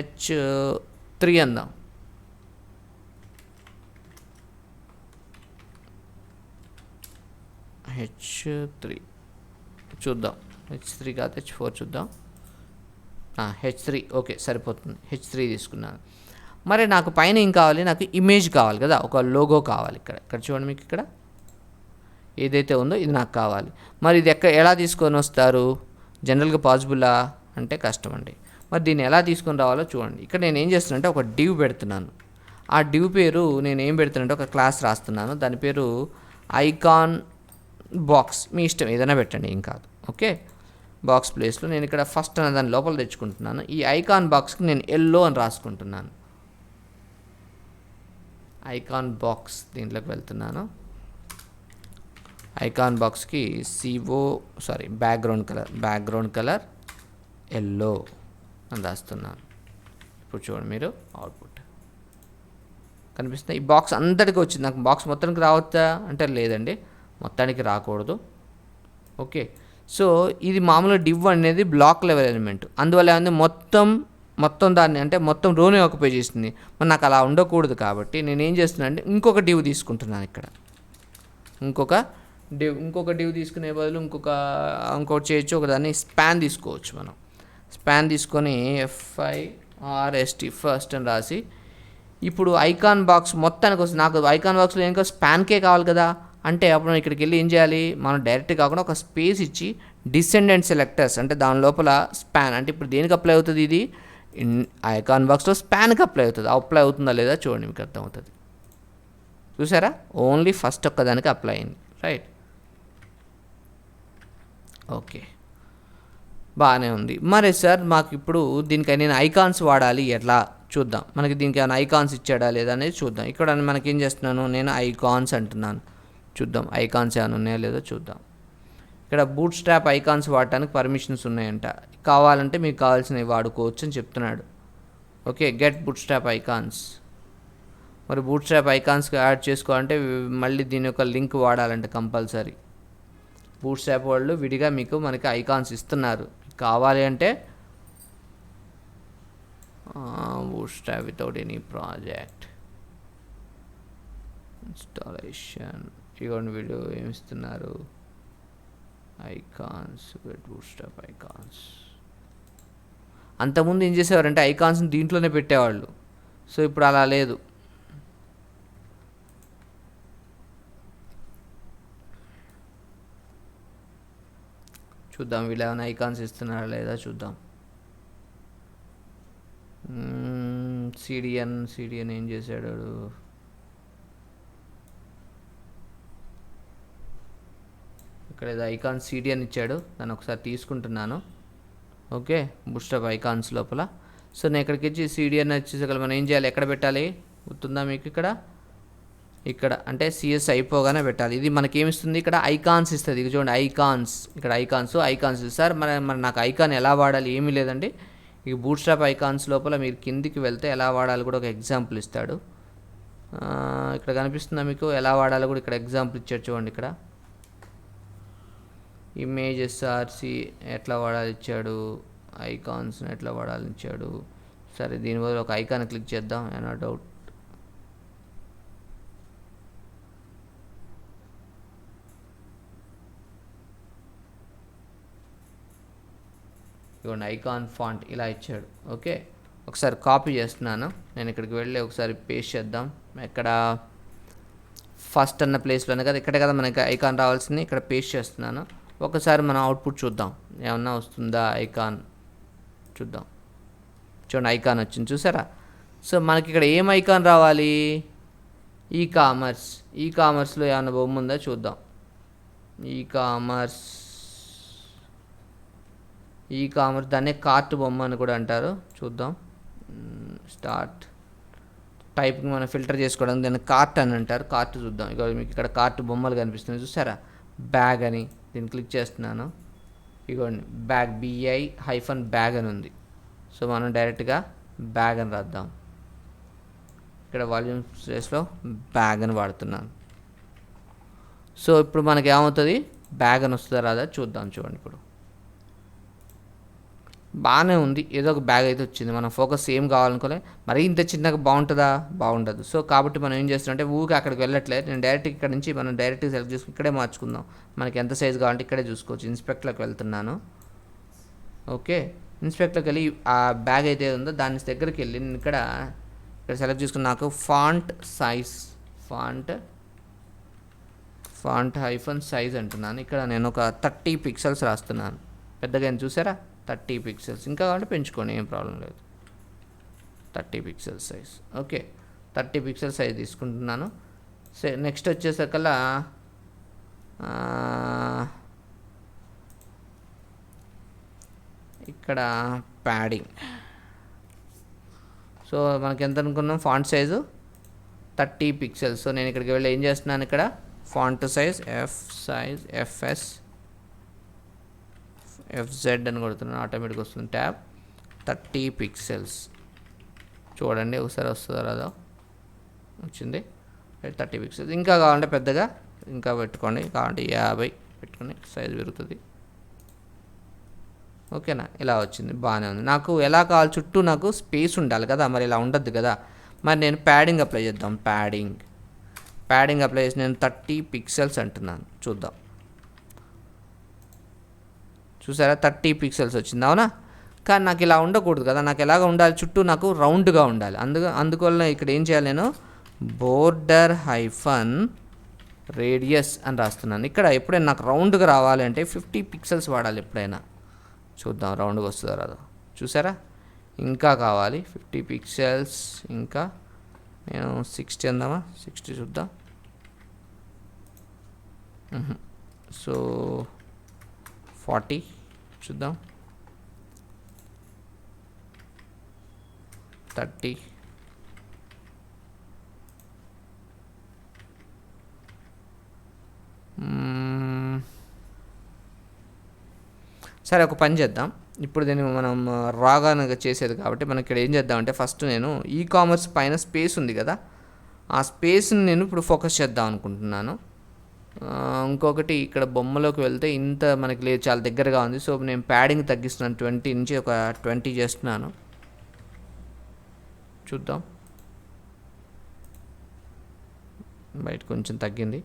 H3 అందాం. H3 చూద్దాం, H3 కాదు H4 చూద్దాం. H3 ఓకే సరిపోతుంది, H3 తీసుకున్నాను. మరి నాకు పైన ఏం కావాలి, నాకు ఇమేజ్ కావాలి కదా, ఒక లోగో కావాలి. ఇక్కడ చూడండి, మీకు ఇక్కడ ఏదైతే ఉందో ఇది నాకు కావాలి. మరి ఇది ఎలా తీసుకొని వస్తారు, జనరల్గా పాసిబులా అంటే కష్టం అండి. మరి దీన్ని ఎలా తీసుకొని రావాలో చూడండి. ఇక్కడ నేను ఏం చేస్తున్నానంటే ఒక డివ్ పెడుతున్నాను. ఆ డివ్ పేరు నేను ఏం పెడుతున్నానంటే ఒక క్లాస్ రాస్తున్నాను, దాని పేరు ఐకాన్ బాక్స్. మీ ఇష్టం ఏదైనా పెట్టండి, ఏం కాదు. ఓకే, బాక్స్ ప్లేస్లో నేను ఇక్కడ ఫస్ట్ అనే దాని లోపల తెచ్చుకుంటున్నాను. ఈ ఐకాన్ బాక్స్కి నేను ఎల్లో అని రాసుకుంటున్నాను. ఐకాన్ బాక్స్ దీంట్లోకి వెళ్తున్నాను. ఐకాన్ బాక్స్కి బ్యాక్గ్రౌండ్ కలర్ ఎల్లో అని రాస్తున్నాను. ఇప్పుడు చూడండి మీరు అవుట్పుట్ కనిపిస్తుంది. ఈ బాక్స్ అంతటికి వచ్చింది. నాకు బాక్స్ మొత్తానికి రావచ్చా అంటే లేదండి, మొత్తానికి రాకూడదు. ఓకే, సో ఇది మామూలుగా డివ్ అనేది బ్లాక్ లెవెల్ ఎలిమెంట్, అందువల్ల ఏమైంది మొత్తం దాన్ని అంటే మొత్తం రోని ఆక్యుపై చేస్తుంది. మరి నాకు అలా ఉండకూడదు కాబట్టి నేను ఏం చేస్తున్నాను అంటే ఇంకొక డివ్ తీసుకుంటున్నాను. ఇక్కడ ఇంకొక డివ్ తీసుకునే బదులు ఇంకోటి చేయొచ్చు. ఒక దాన్ని స్పాన్ తీసుకోవచ్చు. మనం స్పాన్ తీసుకొని FIRST ఫస్ట్ అని రాసి, ఇప్పుడు ఐకాన్ బాక్స్ మొత్తానికి వస్తుంది. నాకు ఐకాన్ బాక్స్లో ఇంకా స్పాన్కే కావాలి కదా, అంటే అప్పుడు ఇక్కడికి వెళ్ళి ఏం చేయాలి, మనం డైరెక్ట్ కాకుండా ఒక స్పేస్ ఇచ్చి డిసెండెంట్ సెలెక్టర్స్ అంటే దాని లోపల స్పాన్ అంటే ఇప్పుడు దేనికి అప్లై అవుతుంది, ఇది ఐకాన్ బాక్స్లో స్పాన్కి అప్లై అవుతుంది. అప్లై అవుతుందా లేదా చూడండి, మీకు అర్థమవుతుంది. చూసారా, ఓన్లీ ఫస్ట్ ఒక్కదానికి అప్లై అయింది. రైట్, ఓకే, బాగానే ఉంది. మరి సార్ మాకు ఇప్పుడు దీనికి నేను ఐకాన్స్ వాడాలి ఎట్లా చూద్దాం. మనకి దీనికి ఏమైనా ఐకాన్స్ ఇచ్చాడా లేదా అనేది చూద్దాం. ఇక్కడ మనకి ఏం చేస్తున్నాను, నేను ఐకాన్స్ అంటున్నాను. చూద్దాం ఐకాన్స్ ఏమైనా ఉన్నాయో లేదో చూద్దాం. ఇక్కడ బూట్ స్ట్రాప్ ఐకాన్స్ వాడటానికి పర్మిషన్స్ ఉన్నాయంట. కావాలంటే మీకు కావాల్సినవి వాడుకోవచ్చు అని చెప్తున్నాడు. Okay, get boot strap icons. మరి బూట్ స్ట్రాప్ ఐకాన్స్కి యాడ్ చేసుకోవాలంటే మళ్ళీ దీని యొక్క లింక్ వాడాలంటే కంపల్సరీ. బూట్ స్ట్రాప్ వాళ్ళు విడిగా మనకి ఐకాన్స్ ఇస్తున్నారు. కావాలి అంటే boot strap without any project installation. ఇవ్వండి వీడియో ఏమి ఇస్తున్నారు, ఐకాన్స్, బూట్ స్ట్రాప్ ఐకాన్స్. అంతకుముందు ఏం చేసేవారంటే ఐకాన్స్ని దీంట్లోనే పెట్టేవాళ్ళు. సో ఇప్పుడు అలా లేదు. చూద్దాం వీళ్ళు ఏమైనా ఐకాన్స్ ఇస్తున్నారా లేదా చూద్దాం. సిడిఎన్ ఏం చేశాడు, ఇక్కడ ఏదో ఐకాన్ సిడిఎన్ ఇచ్చాడు, దాన్ని ఒకసారి తీసుకుంటున్నాను. ఓకే, బూస్టప్ ఐకాన్స్ లోపల. సో నేను ఇక్కడికి వచ్చి సిడిఎన్ వచ్చేసరికి మనం ఏం చేయాలి, ఎక్కడ పెట్టాలి గుర్తుందా మీకు, ఇక్కడ అంటే సిఎస్ అయిపోగానే పెట్టాలి. ఇది మనకేమిస్తుంది, ఇక్కడ ఐకాన్స్ ఇస్తుంది. ఇది చూడండి ఐకాన్స్, ఇక్కడ ఐకాన్స్ సార్. మరి నాకు ఐకాన్ ఎలా వాడాలి, ఏమీ లేదండి. ఈ బూట్స్ట్రాప్ ఐకాన్స్ లోపల మీరు కిందికి వెళ్తే ఎలా వాడాలి కూడా ఒక ఎగ్జాంపుల్ ఇస్తాడు. ఇక్కడ కనిపిస్తుందా మీకు, ఎలా వాడాలో కూడా ఇక్కడ ఎగ్జాంపుల్ ఇచ్చాడు చూడండి. ఇక్కడ ఇమేజెస్ ఆర్సి ఎట్లా వాడాలి ఇచ్చాడు, ఐకాన్స్ని ఎట్లా వాడాలని ఇచ్చాడు. సరే దీని బదులు ఒక ఐకాన్ క్లిక్ చేద్దాం, ఏమైనా డౌట్. ఇవ్వండి ఐకాన్ ఫాంట్ ఇలా ఇచ్చాడు. ఓకే, ఒకసారి కాపీ చేస్తున్నాను నేను. ఇక్కడికి వెళ్ళి ఒకసారి పేస్ట్ చేద్దాం. ఎక్కడ ఫస్ట్ అన్న ప్లేస్లోనే కదా, ఇక్కడే కదా మనకి ఐకాన్ రావాల్సింది. ఇక్కడ పేస్ట్ చేస్తున్నాను. ఒకసారి మనం అవుట్పుట్ చూద్దాం, ఏమన్నా వస్తుందా ఐకాన్ చూద్దాం. చూడండి ఐకాన్ వచ్చింది చూసారా. సో మనకి ఇక్కడ ఏం ఐకాన్ రావాలి, ఈ కామర్స్లో ఏమైనా బొమ్మ ఉందా చూద్దాం. ఈ కామర్స్ దాన్నే కార్ట్ బొమ్మ అని కూడా అంటారు. చూద్దాం, స్టార్ట్ టైపింగ్ మనం ఫిల్టర్ చేసుకోవడానికి దాన్ని కార్ట్ అని అంటారు. కార్ట్ చూద్దాం. ఇక మీకు ఇక్కడ కార్ట్ బొమ్మలు కనిపిస్తుంది చూసారా. బ్యాగ్ అని దీన్ని క్లిక్ చేస్తున్నాను. ఇగోండి బ్యాగ్, BI-బ్యాగ్ అని ఉంది. సో మనం డైరెక్ట్గా బ్యాగ్ అని రాద్దాం. ఇక్కడ వాల్యూమ్ స్పేస్లో బ్యాగ్ అని వాడుతున్నాను. సో ఇప్పుడు మనకి ఏమవుతుంది, బ్యాగ్ అని వస్తుందా రాదా చూద్దాం. చూడండి ఇప్పుడు బాగానే ఉంది, ఏదో ఒక బ్యాగ్ అయితే వచ్చింది. మనం ఫోకస్ ఏం కావాలనుకోలే. మరీ ఇంత చిన్నగా బాగుంటుందా, బాగుండదు. సో కాబట్టి మనం ఏం చేస్తున్నామంటే ఊరికి అక్కడికి వెళ్ళట్లేదు. నేను డైరెక్ట్ ఇక్కడ నుంచి మనం డైరెక్ట్గా సెలెక్ట్ చేసుకుని ఇక్కడే మార్చుకుందాం. మనకి ఎంత సైజ్ కావాలంటే ఇక్కడే చూసుకోవచ్చు. ఇన్స్పెక్ట్లోకి వెళ్తున్నాను. ఓకే, ఇన్స్పెక్ట్లోకి వెళ్ళి ఆ బ్యాగ్ అయితే ఉందో దాని దగ్గరికి వెళ్ళి నేను ఇక్కడ సెలెక్ట్ చేసుకుని నాకు ఫాంట్ సైజ్ అంటున్నాను. ఇక్కడ నేను ఒక 30 పిక్సెల్స్ రాస్తున్నాను. పెద్దగా ఏం చూసారా, 30 పిక్సెల్స్. ఇంకా కావాలంటే పెంచుకోండి, ఏం ప్రాబ్లం లేదు. 30 pixels size. Okay, 30 pixels size తీసుకుంటున్నాను. నెక్స్ట్ వచ్చేసరికల్లా ఇక్కడ ప్యాడింగ్. సో మనకి ఎంత అనుకున్నాం, ఫాంట్ సైజు 30 పిక్సెల్స్. సో నేను ఇక్కడికి వెళ్ళి ఏం చేస్తున్నాను, ఇక్కడ ఫాంట్ సైజ్ FZ అని కొడుతున్నాను. ఆటోమేటిక్గా వస్తుంది ట్యాబ్. 30 పిక్సెల్స్. చూడండి ఒకసారి వస్తుందా రాదా, వచ్చింది 30 పిక్సెల్స్. ఇంకా కావాలంటే పెద్దగా ఇంకా పెట్టుకోండి, కావాలంటే 50 పెట్టుకుని సైజ్ పెరుగుతుంది. ఓకేనా, ఇలా వచ్చింది, బాగానే ఉంది. నాకు ఎలా కావాలి, చుట్టూ నాకు స్పేస్ ఉండాలి కదా, మరి ఇలా ఉండద్దు కదా. మరి నేను ప్యాడింగ్ అప్లై చేద్దాం. ప్యాడింగ్ అప్లై చేసి నేను 30 పిక్సెల్స్ అంటున్నాను. చూద్దాం, చూసారా 30 పిక్సెల్స్ వచ్చింది, అవునా. కానీ నాకు ఇలా ఉండకూడదు కదా, నాకు ఎలాగ ఉండాలి, చుట్టూ నాకు రౌండ్గా ఉండాలి. అందువల్ల ఇక్కడ ఏం చేయాలి, నేను బోర్డర్ -రేడియస్ అని రాస్తున్నాను. ఇక్కడ ఎప్పుడైనా నాకు రౌండ్గా రావాలి అంటే 50 పిక్సెల్స్ వాడాలి ఎప్పుడైనా. చూద్దాం రౌండ్గా వస్తుందా రాదా. చూసారా, ఇంకా కావాలి 50 పిక్సెల్స్. ఇంకా నేను 60 అందామా, 60 చూద్దాం. సో 40 చూద్దాం, 30, సరే ఒక పని చేద్దాం. ఇప్పుడు దీన్ని మనం రాగానగా చేసేది కాబట్టి మనం ఇక్కడ ఏం చేద్దామంటే ఫస్ట్ నేను ఈ కామర్స్ పైన స్పేస్ ఉంది కదా, ఆ స్పేస్ని నేను ఇప్పుడు ఫోకస్ చేద్దాం అనుకుంటున్నాను. ఇంకొకటి ఇక్కడ బొమ్మలోకి వెళ్తే ఇంత మనకి లేదు, చాలా దగ్గరగా ఉంది. సో నేను ప్యాడింగ్ తగ్గిస్తున్నాను, 20 నుంచి ఒక 20 చేస్తున్నాను. చూద్దాం, బయట కొంచెం తగ్గింది.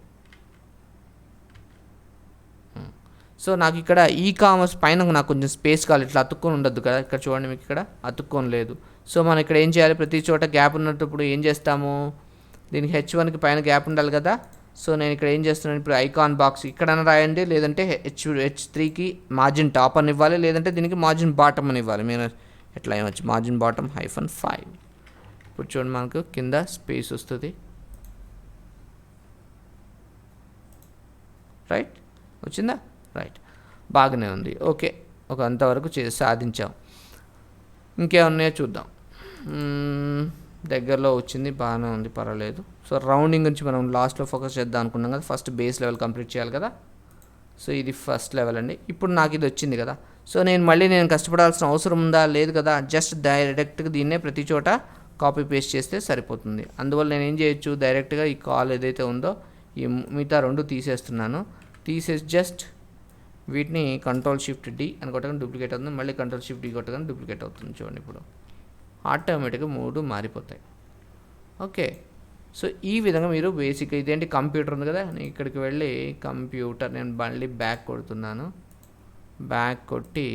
సో నాకు ఇక్కడ ఈ కామర్స్ పైన నాకు కొంచెం స్పేస్ కావాలి, ఇట్లా అతుక్కొని ఉండద్దు కదా. ఇక్కడ చూడండి, మీకు ఇక్కడ అతుక్కొని లేదు. సో మనం ఇక్కడ ఏం చేయాలి, ప్రతి చోట గ్యాప్ ఉన్నప్పుడు ఏం చేస్తాము, దీనికి H1కి పైన గ్యాప్ ఉండాలి కదా. సో నేను ఇక్కడ ఏం చేస్తున్నాను, ఇప్పుడు ఐకాన్ బాక్స్ ఇక్కడైనా రాయండి, లేదంటే H3కి మార్జిన్ టాప్ అని ఇవ్వాలి, లేదంటే దీనికి మార్జిన్ బాటమ్ అని ఇవ్వాలి. మీరు ఎట్లా అయ్యవచ్చు, మార్జిన్ బాటమ్ -5. ఇప్పుడు చూడండి, మనకు కింద స్పేస్ వస్తుంది. రైట్, వచ్చిందా? రైట్, బాగానే ఉంది. ఓకే, ఒక అంతవరకు సాధించాం. ఇంకేమున్నాయో చూద్దాం. దగ్గరలో వచ్చింది, బాగానే ఉంది, పర్వాలేదు. సో రౌండింగ్ నుంచి మనం లాస్ట్లో ఫోకస్ చేద్దాం అనుకున్నాం కదా. ఫస్ట్ బేస్ లెవెల్ కంప్లీట్ చేయాలి కదా. సో ఇది ఫస్ట్ లెవెల్ అండి. ఇప్పుడు నాకు ఇది వచ్చింది కదా. సో నేను కష్టపడాల్సిన అవసరం ఉందా, లేదు కదా. జస్ట్ డైరెక్ట్గా దీన్నే ప్రతి చోట కాపీ పేస్ట్ చేస్తే సరిపోతుంది. అందువల్ల నేను ఏం చేయొచ్చు, డైరెక్ట్గా ఈ కాల్ ఏదైతే ఉందో ఈ మిగతా 2 తీసేస్తున్నాను. తీసేసి జస్ట్ వీటిని Ctrl+Shift+D అని కొట్టగానే డూప్లికేట్ అవుతుంది, మళ్ళీ Ctrl+Shift+D కొట్టగానే డూప్లికేట్ అవుతుంది. చూడండి, ఇప్పుడు ఆటోమేటిక్గా 3 మారిపోతాయి. ఓకే, సో ఈ విధంగా మీరు బేసిక్గా ఇదేంటి కంప్యూటర్ ఉంది కదా, నేను ఇక్కడికి వెళ్ళి కంప్యూటర్, నేను మళ్ళీ బ్యాక్ కొడుతున్నాను. బ్యాక్ కొట్టి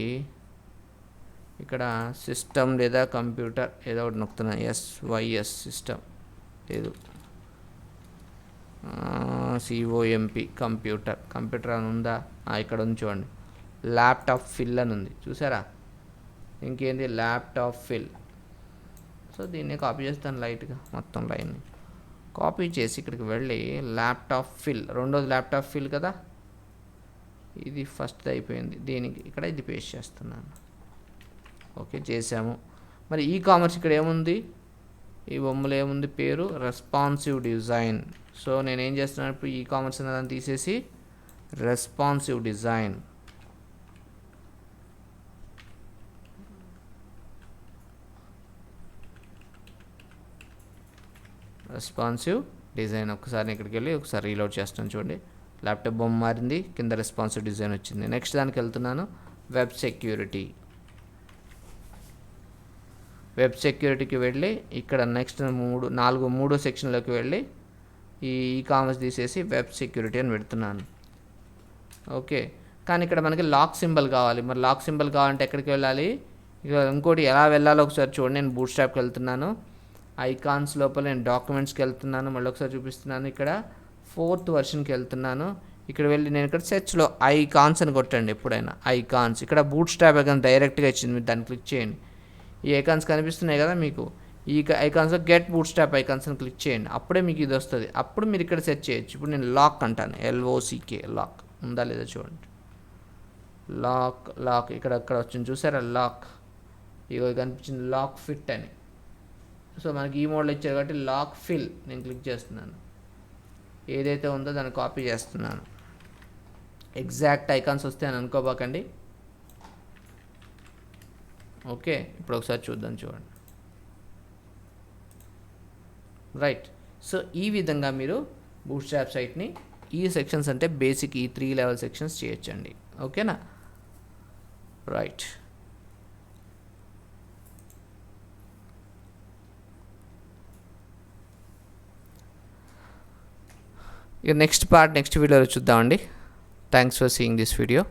ఇక్కడ సిస్టమ్ లేదా కంప్యూటర్ ఏదో ఒకటి నొక్కుతున్నాను. SYS సిస్టమ్ లేదు, COMP కంప్యూటర్ అని ఉందా, ఇక్కడ ఉంది చూడండి. ల్యాప్టాప్ ఫిల్ అని ఉంది, చూసారా. ఇంకేంది, ల్యాప్టాప్ ఫిల్. సో దీన్ని కాపీ చేస్తాను లైట్గా, మొత్తం లైన్ని కాపీ చేసి ఇక్కడికి వెళ్ళి ల్యాప్టాప్ ఫిల్, రెండోది ల్యాప్టాప్ ఫిల్ కదా, ఇది ఫస్ట్ అయిపోయింది. దీనికి ఇక్కడ ఇది పేస్ట్ చేస్తున్నాను. ఓకే, చేసాము. మరి ఈ కామర్స్ ఇక్కడ ఏముంది, ఈ బొమ్మలో ఏముంది, పేరు రెస్పాన్సివ్ డిజైన్. సో నేనేం చేస్తున్నాను, ఇప్పుడు ఈ కామర్స్ అన్నదాన్ని తీసేసి రెస్పాన్సివ్ డిజైన్, ఒకసారి ఇక్కడికి వెళ్ళి ఒకసారి రీలోడ్ చేస్తాను. చూడండి, ల్యాప్టాప్ బొమ్మ మారింది, కింద రెస్పాన్సివ్ డిజైన్ వచ్చింది. నెక్స్ట్ దానికి వెళ్తున్నాను, వెబ్ సెక్యూరిటీకి వెళ్ళి ఇక్కడ నెక్స్ట్ మూడో సెక్షన్లోకి వెళ్ళి ఈ కామర్స్ తీసేసి వెబ్ సెక్యూరిటీ అని పెడుతున్నాను. ఓకే, కానీ ఇక్కడ మనకి లాక్ సింబల్ కావాలి. మరి లాక్ సింబల్ కావాలంటే ఎక్కడికి వెళ్ళాలి, ఇక ఇంకోటి ఎలా వెళ్ళాలో ఒకసారి చూడండి. నేను బూట్స్ట్రాప్కి వెళ్తున్నాను, ఐకాన్స్ లోపల నేను డాక్యుమెంట్స్కి వెళ్తున్నాను, మళ్ళీ ఒకసారి చూపిస్తున్నాను. ఇక్కడ 4th వెర్షన్కి వెళ్తున్నాను. ఇక్కడ వెళ్ళి నేను ఇక్కడ సెర్చ్లో ఐకాన్స్ అని కొట్టండి. ఎప్పుడైనా ఐకాన్స్, ఇక్కడ బూట్స్ట్రాప్ ఐకాన్ డైరెక్ట్గా ఇచ్చింది, మీరు దాన్ని క్లిక్ చేయండి. ఈ ఐకాన్స్ కనిపిస్తున్నాయి కదా మీకు, ఈ ఐకాన్స్లో గెట్ బూట్స్ట్రాప్ ఐకాన్స్ అని క్లిక్ చేయండి. అప్పుడే మీకు ఇది వస్తుంది. అప్పుడు మీరు ఇక్కడ సెర్చ్ చేయొచ్చు. ఇప్పుడు నేను లాక్ అంటాను, LOCK, లాక్ ఉందా లేదా చూడండి. లాక్ ఇక్కడ వచ్చింది, చూసారా, లాక్. ఇగో కనిపించింది లాక్ ఫిట్ అని. సో మనకి ఈ మోడల్ ఇచ్చారు కాబట్టి లాక్ ఫిల్ నేను క్లిక్ చేస్తున్నాను. ఏదైతే ఉందో దాన్ని కాపీ చేస్తున్నాను. ఎగ్జాక్ట్ ఐకాన్స్ వస్తాయని అనుకోబాకండి. ఓకే, ఇప్పుడు ఒకసారి చూడండి. రైట్, సో ఈ విధంగా మీరు బూట్స్ట్రాప్ సైట్ని ఈ సెక్షన్స్ అంటే బేసిక్ ఈ 3 లెవెల్ సెక్షన్స్ చేయొచ్చండి. ఓకేనా, రైట్. ఇక నెక్స్ట్ వీడియోలో చూద్దామండి. Thanks for seeing this video.